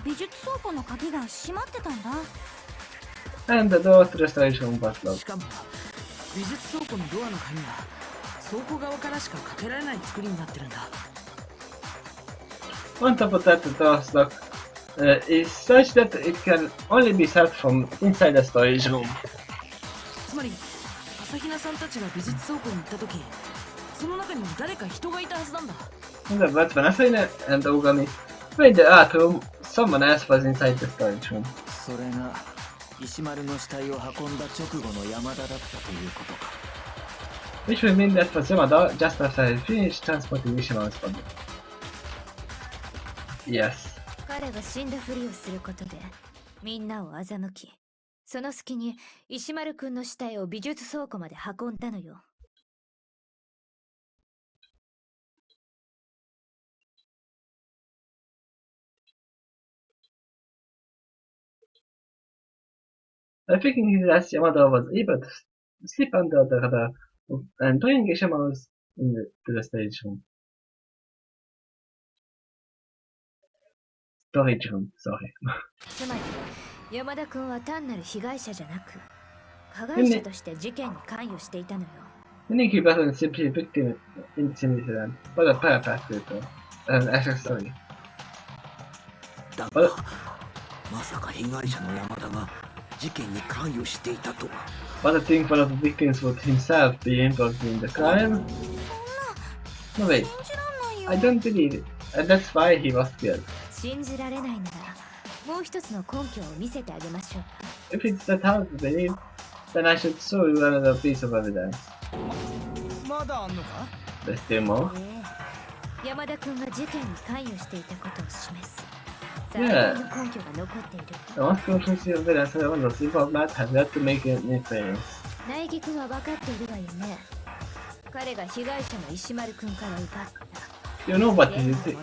美術倉庫の鍵が閉まってたんだ。 and the door to the storage room was し locked. かも美術倉庫のドアの鍵は倉庫側からしかかけられない作りになってるんだ On top of that, the door's lock is such that it can only be set from inside the storage room. つまり朝比奈さんたちが美術倉庫に行った時その中に誰か人がいたはずなんだ But when Asuna and Ogami were in the art room, someone else was inside the storage room. それが石丸の死体を運んだ直後の山田だったということか Which would mean that was Yamada just after he finished transporting Ishima's body. Yes. 彼は死んだふりをすることでみんなを欺きその隙に石丸くんの死体を美術倉庫まで運んだのよ By picking his ass, Yamada was able to slip under the radar and bring Ishima's to the stage room. Storage room, sorry. つまり山田くんは単なる被害者じゃなく加害者として事件に関与していたのよ Nikki wasn't simply a victim in this incident, but a perpetrator, an accessory. だがまさか被害者の山田が事件に関与していたとは But I think one of the victims would himself be involved in the crime. No wait, 信じらんないよ。 I don't believe it, and that's why he was killed. 信じられないならもう一つの根拠を見せてあげましょうか If it's that hard to believe, then I should show you another piece of evidence. まだあんのか There's still more. 山田くんが事件に関与していたことを示す Yeah. 最大の根拠が残っている The most conclusive evidence that one of the involved Matt has yet to make an appearance. 苗木くんは分かっているわよね彼が被害者の石丸くんから奪った You know what is it,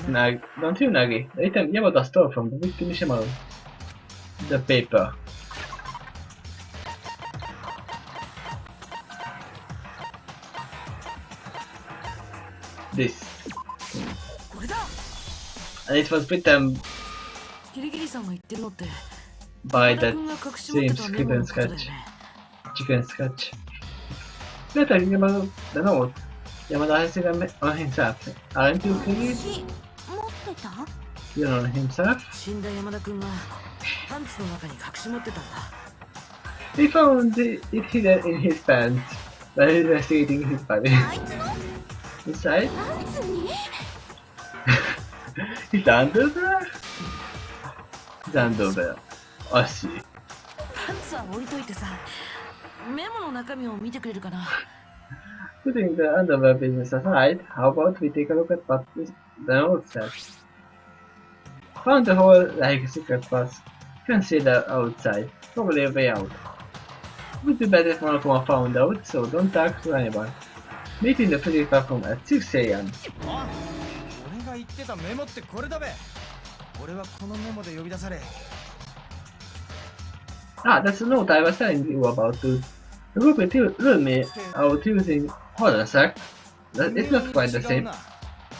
Don't you, Nagi? The item Yamada stole from the victim Ishimaru. the paper. This. これだ And it was written キリギリさんが言ってるのって by 山田 that 君が隠し持って same たメモ script の and ことだよ sketch. ね Chicken sketch. Better remember the note. Yamada has it on himself. Aren't you curious? 持ってた You know himself? 死んだ山田君がパンツの中に隠し持ってたんだ He found it hidden in his pants while investigating his body. あいつの Inside? パンツに His underwear? His underwear. I see. パンツは置いといてさメモの中身を見てくれるかな Putting the underwear business aside, how about we take a look at what the note says? Found the whole like secret pass. Can't see the outside. Probably a way out. Would be better if Monokuma found out, so don't talk to anyone. Meet in the physics platform at 6 a.m. あ、俺が言ってたメモってこれだべ。俺はこのメモで呼び出され。Ah, that's the note I was telling you about, dude. The culprit lured me out using... Hold on a sec. It's not quite the same.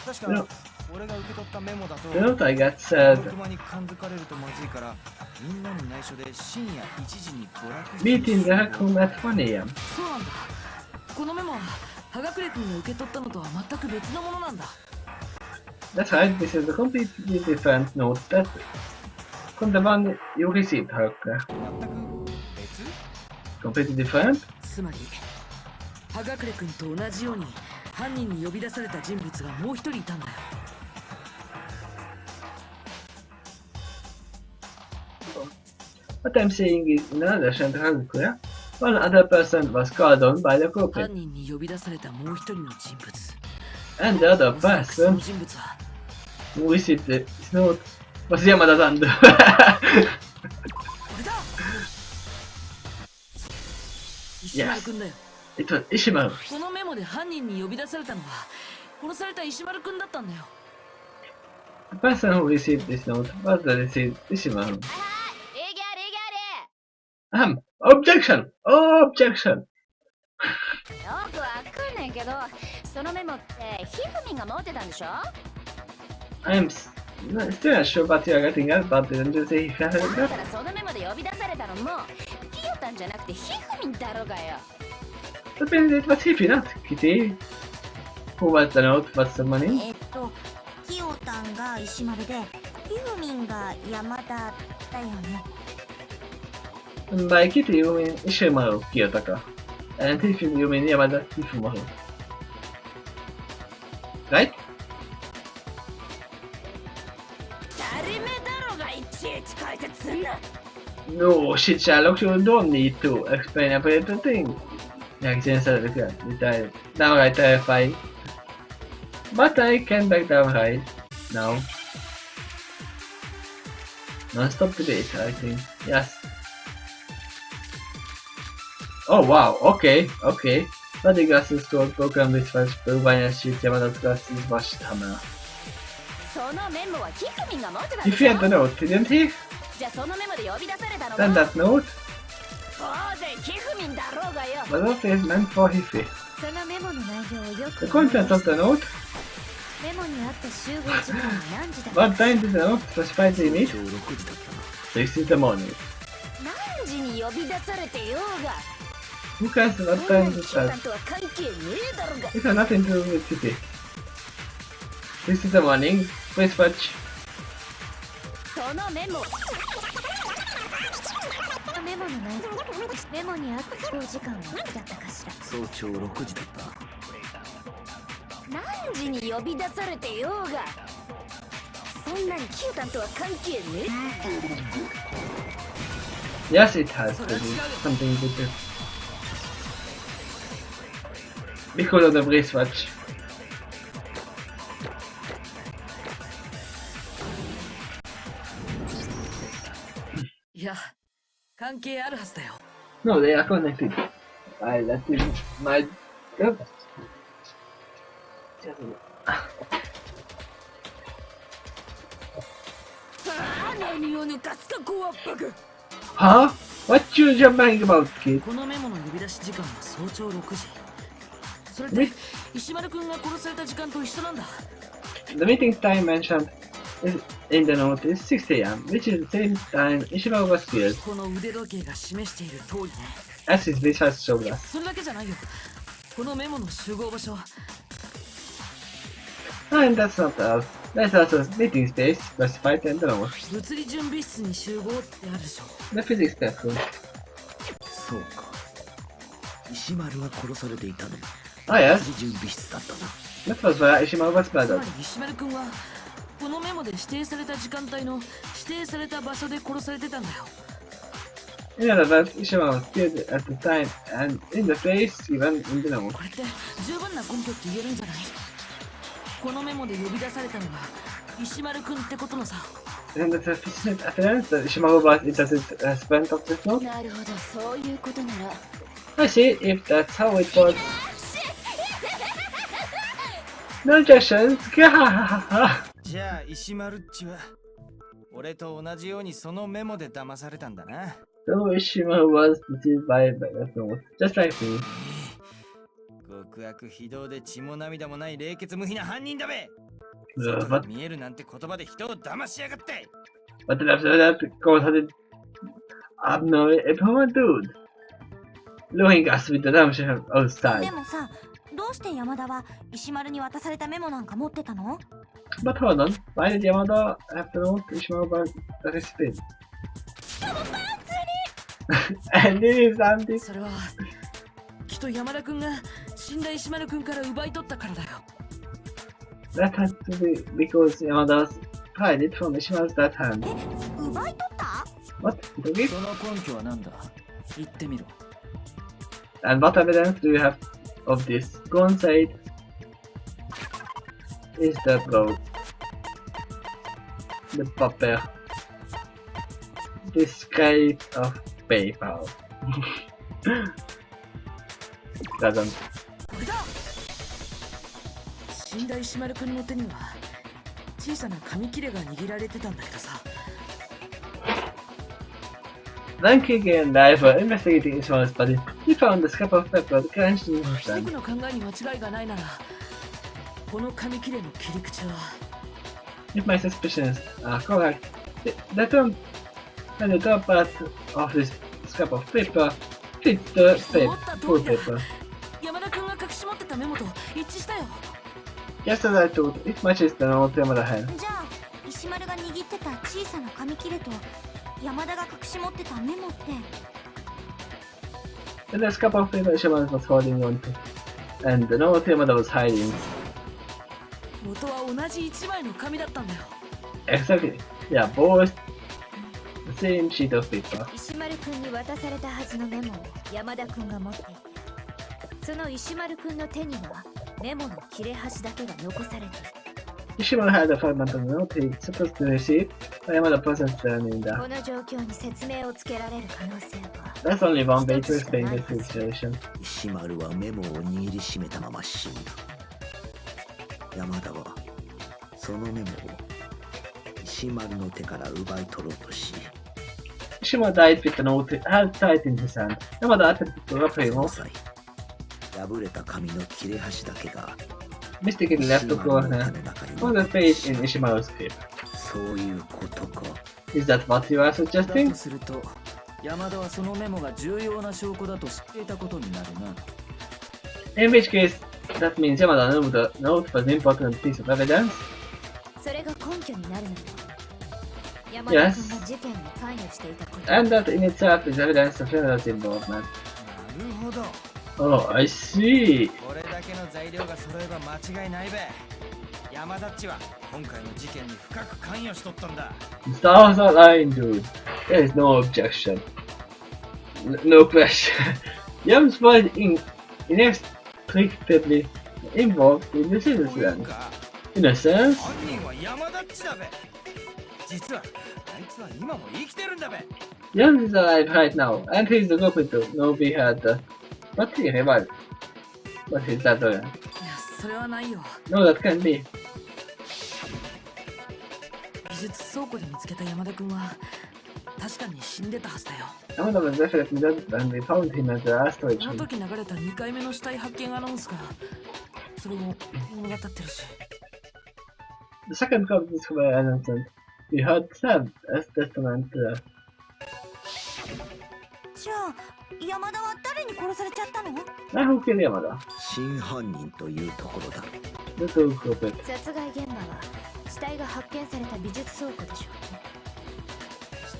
確 You know, か俺が受け取ったメモだと。 the note I got said... 車に感づかれるとまずいから、みんなに内緒で深夜1時に娯楽 Meet in the hack room at 1 a.m. そうなんだこのメモは葉隠君が受け取ったのとは全く別のものなんだ That's right, this is a completely different note that... from the one you received, Havoc. 全く別 Completely different? つまり葉隠君と同じように犯人に呼び出された人物がもう一人いたんだよ What I'm saying is, in addition to Havoc, one other person was called on by the culprit. 犯人に呼び出されたもう一人の人物 And the other おそらくそ person の人物は who received this note was Yamada Zando. これだ石丸君だよ It was Ishimaru. このメモで犯人に呼び出されたのは殺された石丸君だったんだよ The person who received this note was the deceased Ishimaru. レギャーレギャー Objection! Oh, objection! よくわかんないけどそのメモってひふみんが持ってたんでしょ I'm still not sure what you are getting at, but didn't you say he had だ it? からそのメモで呼び出されたのもキヨタンじゃなくてひふみんだろうがよ But then it was Hippie, not Kitty. Who was the note? What's the money? キヨタンが石丸でひふみんが山田だよね And by Kitty you mean Ishimaru Kiyotaka. And Hippie you mean Yamada Hifumaru. Right? 誰目だろうがいちいち解説すんな No, shit, Sherlock, you don't need to explain everything. Like Sensor retired. Now I terrify. But I can back down right now. Non-stop debate, I think. Yes. Oh wow, okay. Body glasses to program with flash Purvania shoot Yamada's glasses washed hammer. そのメモはひふみんが持ってたん He でしょ feared the note, didn't he? じゃあそのメモで呼び出されたの Then も that note 当然ひふみんだろうがよ was not meant for Hippie. そのメモの内容をよ The く content of the note? メモにあった集合時間は何時だ What time did the note specify the meet? 早朝6時だったな 6 in the morning. 何時に呼び出されてようが Who cares そ what んな time に to キヨタ start? ンとは関係ねえだろうが It has nothing to do with Hippie. 6 in the morning. Please watch. そのメモメモの内容メモにあった集合時間は何時だったかしら早朝6時だった何時に呼び出されてようがそんなにキヨタンとは関係ねえ Yes, it has to be something to do. Because of the wristwatch. いや関係あるはずだよ No, they are connected. I let it my yep. 何を抜かすかご圧迫 Huh? What you jumping about, kid? このメモの呼び出し時間は早朝6時。それって石丸くんが殺された時間と一緒なんだ。The meeting time mentioned in the note is 6 a.m., which is the same time Ishima was killed, この腕時計が示している通りね。 as his bitch has showed us. それだけじゃないよ。このメモの集合場所。And that's not all. There's also meeting space specified in the note. 物理準備室に集合ってあるでしょ。 The physics test room. そうか。石丸が殺されていたのも Oh yes, 物理準備室だったな。 that was where Ishima was つま murdered. り石丸くんはこのメモで指定された時間帯の指定された場所で殺されてたんだよ。 In other words, Ishima was killed at the time and in the place given in the note. これって十分な根拠って言えるんじゃない？このメモで呼び出されたのが石丸くんってことのさ。 Isn't that sufficient evidence that Ishima was intended as friend of this note? なるほど、そういうことなら I see, if that's how it was. No objections. じゃあ石丸っちは俺と同じようにそのメモで騙されたんだな。 So Ishima was deceived by that note, just like me. 極悪非道で血も涙もない冷血無比な犯人だべ。 But 外が見えるなんて言葉で人を騙しやがって。 But after that, God had it abnormal implement, dude. Looking us with the damage outside. でもさ、どうして山田は石丸に渡されたメモなんか持ってたの？ But hold on, why did Yamada have to know Ishima about the recipe? And this is something. それはきっと山田くんが死んだ石丸くんから奪い取ったからだよ。 That has to be because Yamada's pried it from Ishima's that hand. 奪い取った？ What? Did you? その根拠は何だ？言ってみろ。 And what evidence do you have of this? Gon said is the blow. The paper. This scrape of paper. Doesn't. これだ。死んだ石丸くんの手には小さな紙切れが握られてたんだけどさ。 Then Kiki and I were investigating Ishima's body. He found the scrap of paper clenched in his 僕 hand. の考えに間違いがないならこの紙切れの切り口は If my suspicions are correct, the top and the top part of this scrap of paper fits the full paper. 山田くんが隠し持ってたメモと一致したよ。 Just as I thought, it matches the note Yamada had. じゃあ石丸が握ってた小さな紙切れと山田が隠し持ってたメモって And the scrap of paper Ishima was holding onto, and the note Yamada was hiding. 元は同じ一枚の紙だったんだよ。 Exactly. Yeah, both the same sheet of paper. 石丸くんに渡されたはずのメモを山田くんが持っていて、その石丸くんの手にはメモの切れ端だけが残されている。 Ishima had a fragment of the note he supposed to receive, but Yamada possessed them in こ the. の状況に説明をつけられる可能性は That's only one way to explain this situation. 石丸はメモを握りしめたまま死んだ。山田はそのメモを石丸の手から奪い取ろうとし、 Ishima died with the note held tight in his hand. Yamada attempted to rob そ him の off, 際、破れた紙の切れ端だけが mistakenly left the 石丸の corner 手の中に on the page in Ishimaru's script. そういうことか。 Is that what you are だ suggesting? とすると山田はそのメモが重要な証拠だと知っていたことになるな。 In which case, that means Yamada knew the note was an important piece of evidence. それが根拠になるのよ。山田くんが事件に関与していたこと。 And that in itself is evidence of Yamada's involvement. なるほど。 Oh, I see. これだけの材料が揃えば間違いないべ。山田っちは今回の事件に深く関与しとったんだ。 Stars are lying, dude. There is no objection. No question. Yams was inextricably involved in the そういう citizen. か、 In a sense, 犯人は山田っちだべ。実はあいつは今も生きてるんだべ。 Yams is alive right now, and he's the culprit to Nobi had but he revived. But he's that lawyer. いや、それはないよ。 No, that can't be. 美術倉庫で見つけた山田くんは確かに死んでたはずだよ。Yamada was definitely dead when we found him at the asteroid あの room. 時流れた2回目の死体発見アナウンスがそれも物語ってるし。 The second corpse discovery announcement. We heard Sam as testament. じゃあ山田は誰に殺されちゃったの？ Now who killed Yamada? 真犯人というところだ。 The two culprits. 殺害現場は死体が発見された美術倉庫でしょうね。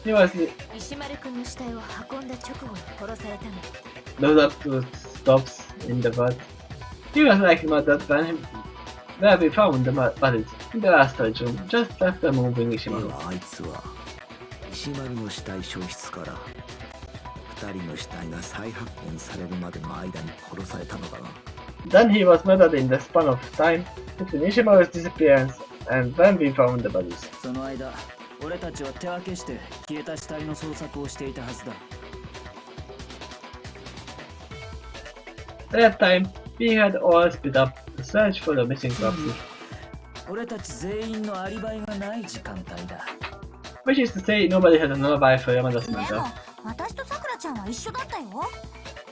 He was the, 石丸くんの死体を運んだ直後に殺されたの。 those up to stops in the bud. He was like murdered when where we found the bodies in the asteroid room just after moving で Ishimaru. はあいつは石丸の死体消失から2人の死体が再発見されるまでの間に殺されたのだな。 Then he was murdered in the span of time between Ishimaru's disappearance and when we found the bodies. その間俺たちは手分けして消えた死体の捜索をしていたはずだ。 At that time, we had all split up to search for the missing corpses, 俺たち全員のアリバイがない時間帯だ。 which is to say nobody had an alibi for Yamada's でも murder. 私とさくらちゃんは一緒だったよ。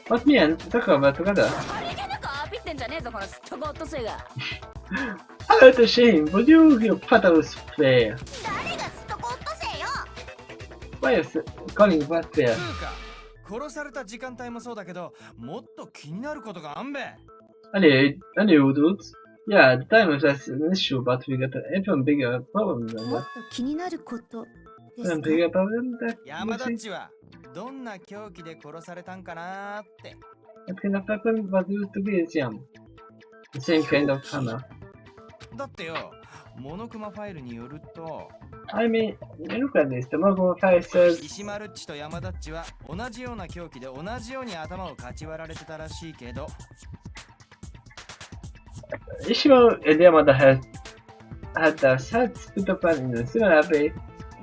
But me and Sakura were together. あれでなくアピってんじゃねえぞこのすっとゴッドセイが。 How a shame, would you paddles player? 誰がストコット生よ。 Why are you calling that つ player? うか殺された時間帯もそうだけどもっと気になることがあんべ。 Anyway, dudes. Yeah, the time was just an issue, but we got an even bigger problem than もっ that. と気になることですか？ Even bigger problem that 山田っ missing. ちはどんな凶器で殺されたんかなーって。 What kind of weapon was used to kill Siam? The same kind of hammer. だってよモノクマファイルによると I mean, look at this. The Mogo Fire says 石丸っちと山田っちは同じような凶器で同じように頭をかち割られてたらしいけど Ishimaru and Yamada had their heads split up in a similar way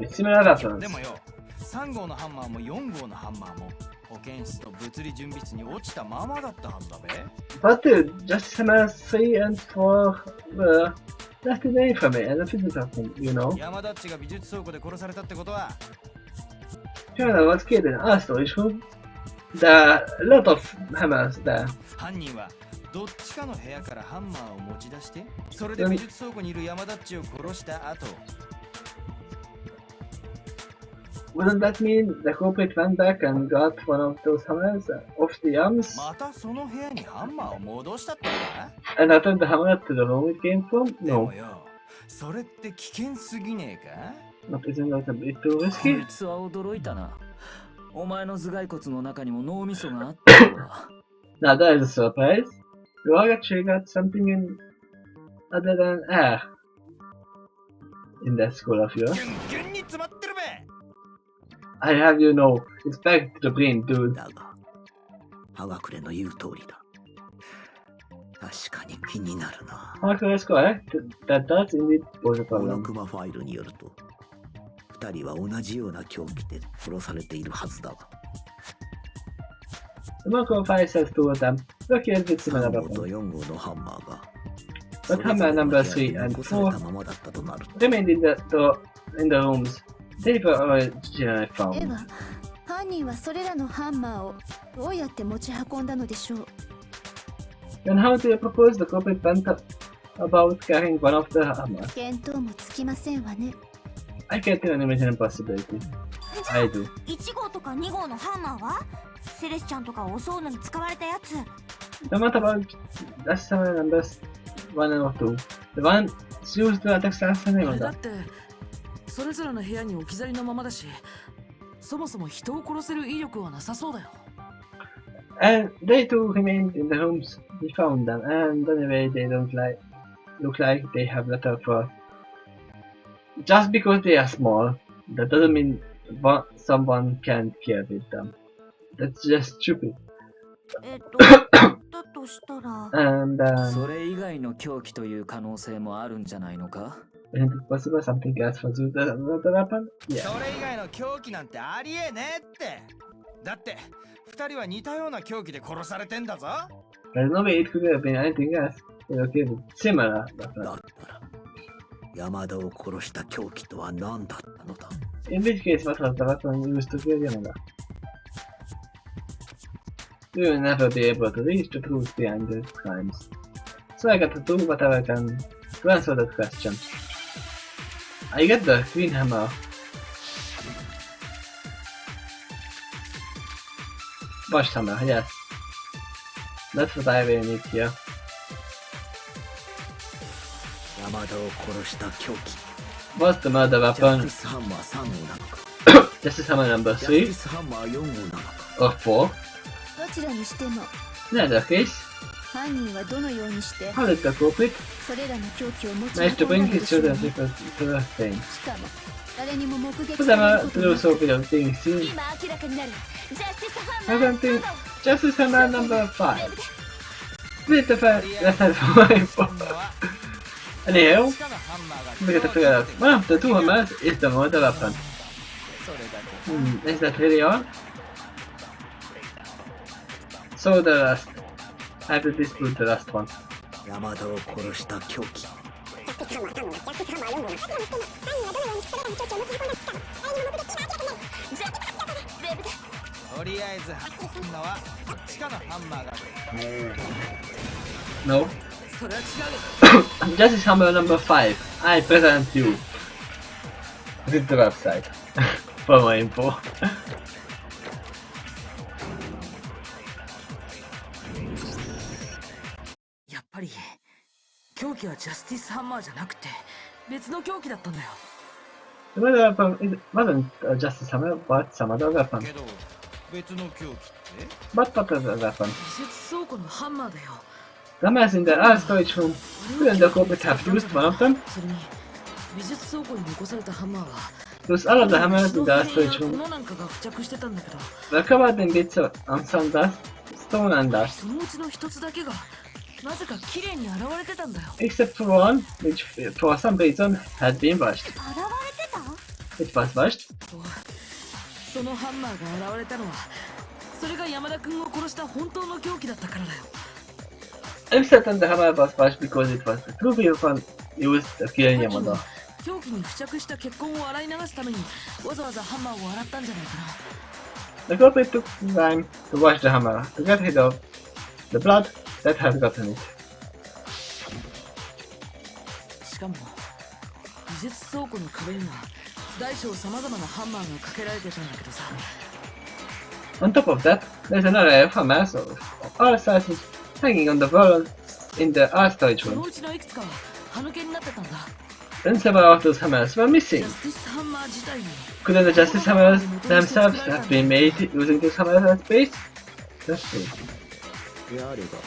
with similar で weapons. もよ3号のハンマーも4号のハンマーも保健室と物理準備室に落ちたままだったはずだべ。 But dude, just hammers 3 and 4 were left away from it and a physical thing, you know? 山田っちが美術倉庫で殺されたってことは Yamada was killed in our storage room. There are a lot of hammers there. 犯人はどっちかの部屋からハンマーを持ち出してそれで美術倉庫にいる山田っちを殺した後 Wouldn't that mean the culprit went back and got one of those hammers off the arms またその部屋にハンマーを戻したってか and returned the hammer to the room it came from? で No. もよそれって危険すぎねえか But isn't that a bit too こ risky? いつは驚いたな。お前の頭蓋骨の中にも脳みそがあったのは。 Now that is a surprise. You all actually got something in other than air in that school of ギ yours. ュンギュンに詰まってるべ。 I have you know, it's back to the brain, dude. だが葉隠れの言う通りだ。確かに気になるな。 Marco is correct. That does indeed pose a モノ problem. クマファイルによると2人は同じような凶器で殺されているはずだが The Marco 5 says two of them were killed with similar 3号と weapons. 4号のハンマーが But hammer number 3 and 残された 4ままだったとなると remained in the rooms they were originally で found. は犯人はそれらのハンマーをどうやって持ち運んだのでしょう？ Then how do you propose the culprit went about carrying one of the hammers? 見当もつきませんわね。 I can't even imagine a possibility. じゃ I あ do. 1号とか2号のハンマーはセレスちゃんとかを襲うのに使われたやつ。 No matter about that's some numbers 1 or 2. The one used to attack assassinate あれだ was ってそれぞれの部屋に置き去りのままだしそもそも人を殺せる威力はなさそうだよ。 And they too remained in the rooms we found them, and anyway they don't look like they have letter for. Just because they are small, that doesn't mean someone can't care with them. That's just stupid. だとしたら And それ以外の凶器という可能性もあるんじゃないのか？ isn't it possible something else was used as another weapon? そ Yeah. れ以外の凶器なんてありえねえって。だって2人は似たような凶器で殺されてんだぞ。 There's no way it could have been anything else. They were killed with similar だ weapons. ったら山田を殺した凶器とは何だったのだ。 In which case, what was the weapon used to kill Yamada? We will never be able to reach the truth behind the crimes. So I got to do whatever I can to answer that question. I get the Green Hammer. Washed Hammer, yes. That's what I really need here. 山田を殺した凶器。 What's the murder ジャステ weapon? ィスハンマー3号なのか。 Justice Hammer number ジャスティ 3 スハンマー4号なのか。 or 4? どちらにしても In either case, 犯人はどのようにして how did the culprit それらの凶器を持ち manage to 運ん bring だので his しょう children ね。 to the thing? しかも誰にも目撃 Put され them る out こと to な do く so without being seen. 今明らかになるジャスティスハ I ンマー don't think Justice Hammer number 5. Wait the fact that's not for my fault. Anyhow, 地下のハンマーが we get to figure out one of the two hammers is the murder weapon. それだけ Is that really all? So the last. I have to dispute the last one. 山田を殺した凶器。 とりあえず発見するのは地下のハンマーが No. それは違う。 Justice Hammer number 5. I present you. Visit the website for more info. やっぱり凶器はジャスティスハンマーじゃなくて別の凶器だったんだよ。 The murder weapon it wasn't Justice Hammer, but some other weapon. けど別の凶器って But what was the weapon? 美術倉庫のハンマーだよ。 The hammers in the art storage room. Couldn't the culprit have used one of them? それに美術倉庫に残されたハンマーは Those all of the hammers in the art 石の storage 片や room 粉なんかが付着してたんだけど、 were covered in bits of some dust, stone and dust. そのうちの一つだけがなぜか綺麗に現れてたんだよ。 Except for one, which for some reason had been washed. 現れてた It was washed. そのハンマーが現れたのはそれが山田君を殺した本当の凶器だったからだよ。 I'm certain the hammer was washed because it was the true weapon used to kill 犯人 Yamada. は凶器に付着した血痕を洗い流すためにわざわざハンマーを洗ったんじゃないかな。 The culprit took time to wash the hammer to get rid of the blood that had gotten it. しかも美術倉庫の壁には大小さまざまなハンマーがかけられてたんだけどさ、 On top of that, there's an array of hammers of all sizes hanging on the wall in the art storage その room. うちのいくつかは歯抜けになってたんだ。 And several of those hammers were ジ missing. ャスティスハンマー自体に Couldn't the justice hammers themselves have been made using those hammers as base? That's true. であれば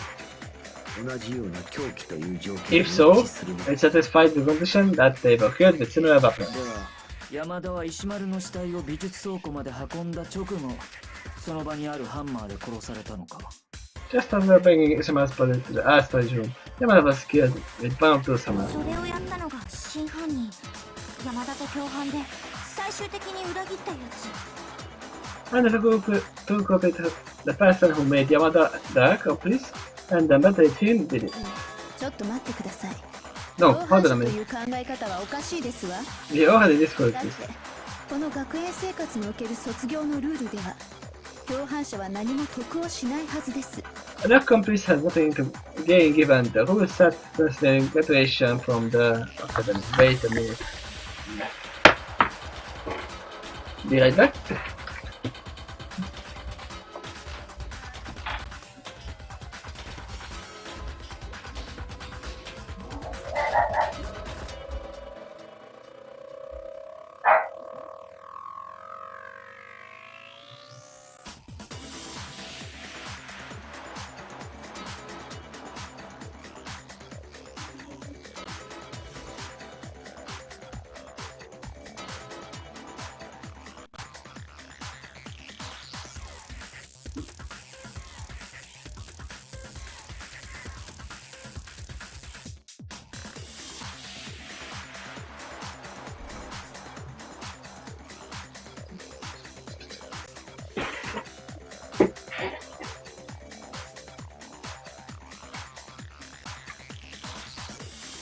同じような凶器という条件 If に so, 一致するの it satisfied the condition that they were killed with similar weapons. では山田は石丸の死体を美術倉庫まで運んだ直後その場にあるハンマーで殺されたのか。 Just as they were bringing Ishima's body to the art storage room, Yamada was killed with one of those hammers. それをやったのが真犯人山田と共犯で最終的に裏切ったやつ And the true culprit, the person who made Yamada the accomplice and then betrayed him, did it. ちょっと待ってください。 No, 共 hold 犯 on 者 a と minute. いう考え方はおかしいですわ。 We already discussed だって this. この学園生活における卒業のルールでは共犯者は何も得をしないはずです。 An accomplice has nothing to gain given the rules set concerning graduation from the academy. Wait a minute. Be right back.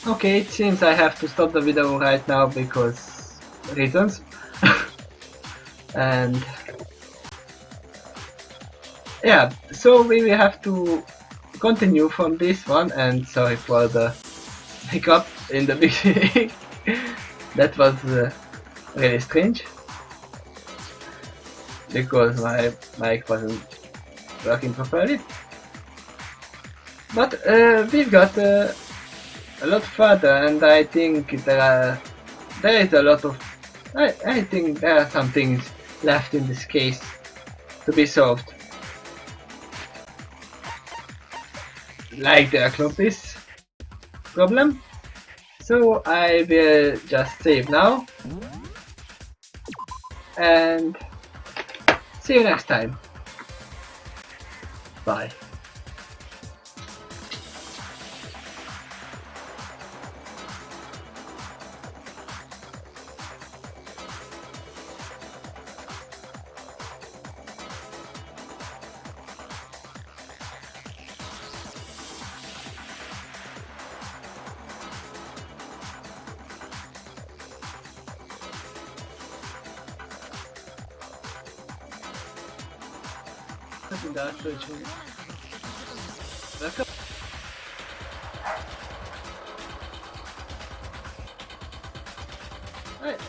Okay, it seems I have to stop the video right now because reasons. And yeah, so we will have to continue from this one, and sorry for the hiccup in the beginning. That was really strange because my mic wasn't working properly. But we've got a lot further, and I think there is a lot of I think there are some things left in this case to be solved, like the accomplice problem. So I will just save now, and see you next time. Bye.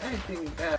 I think that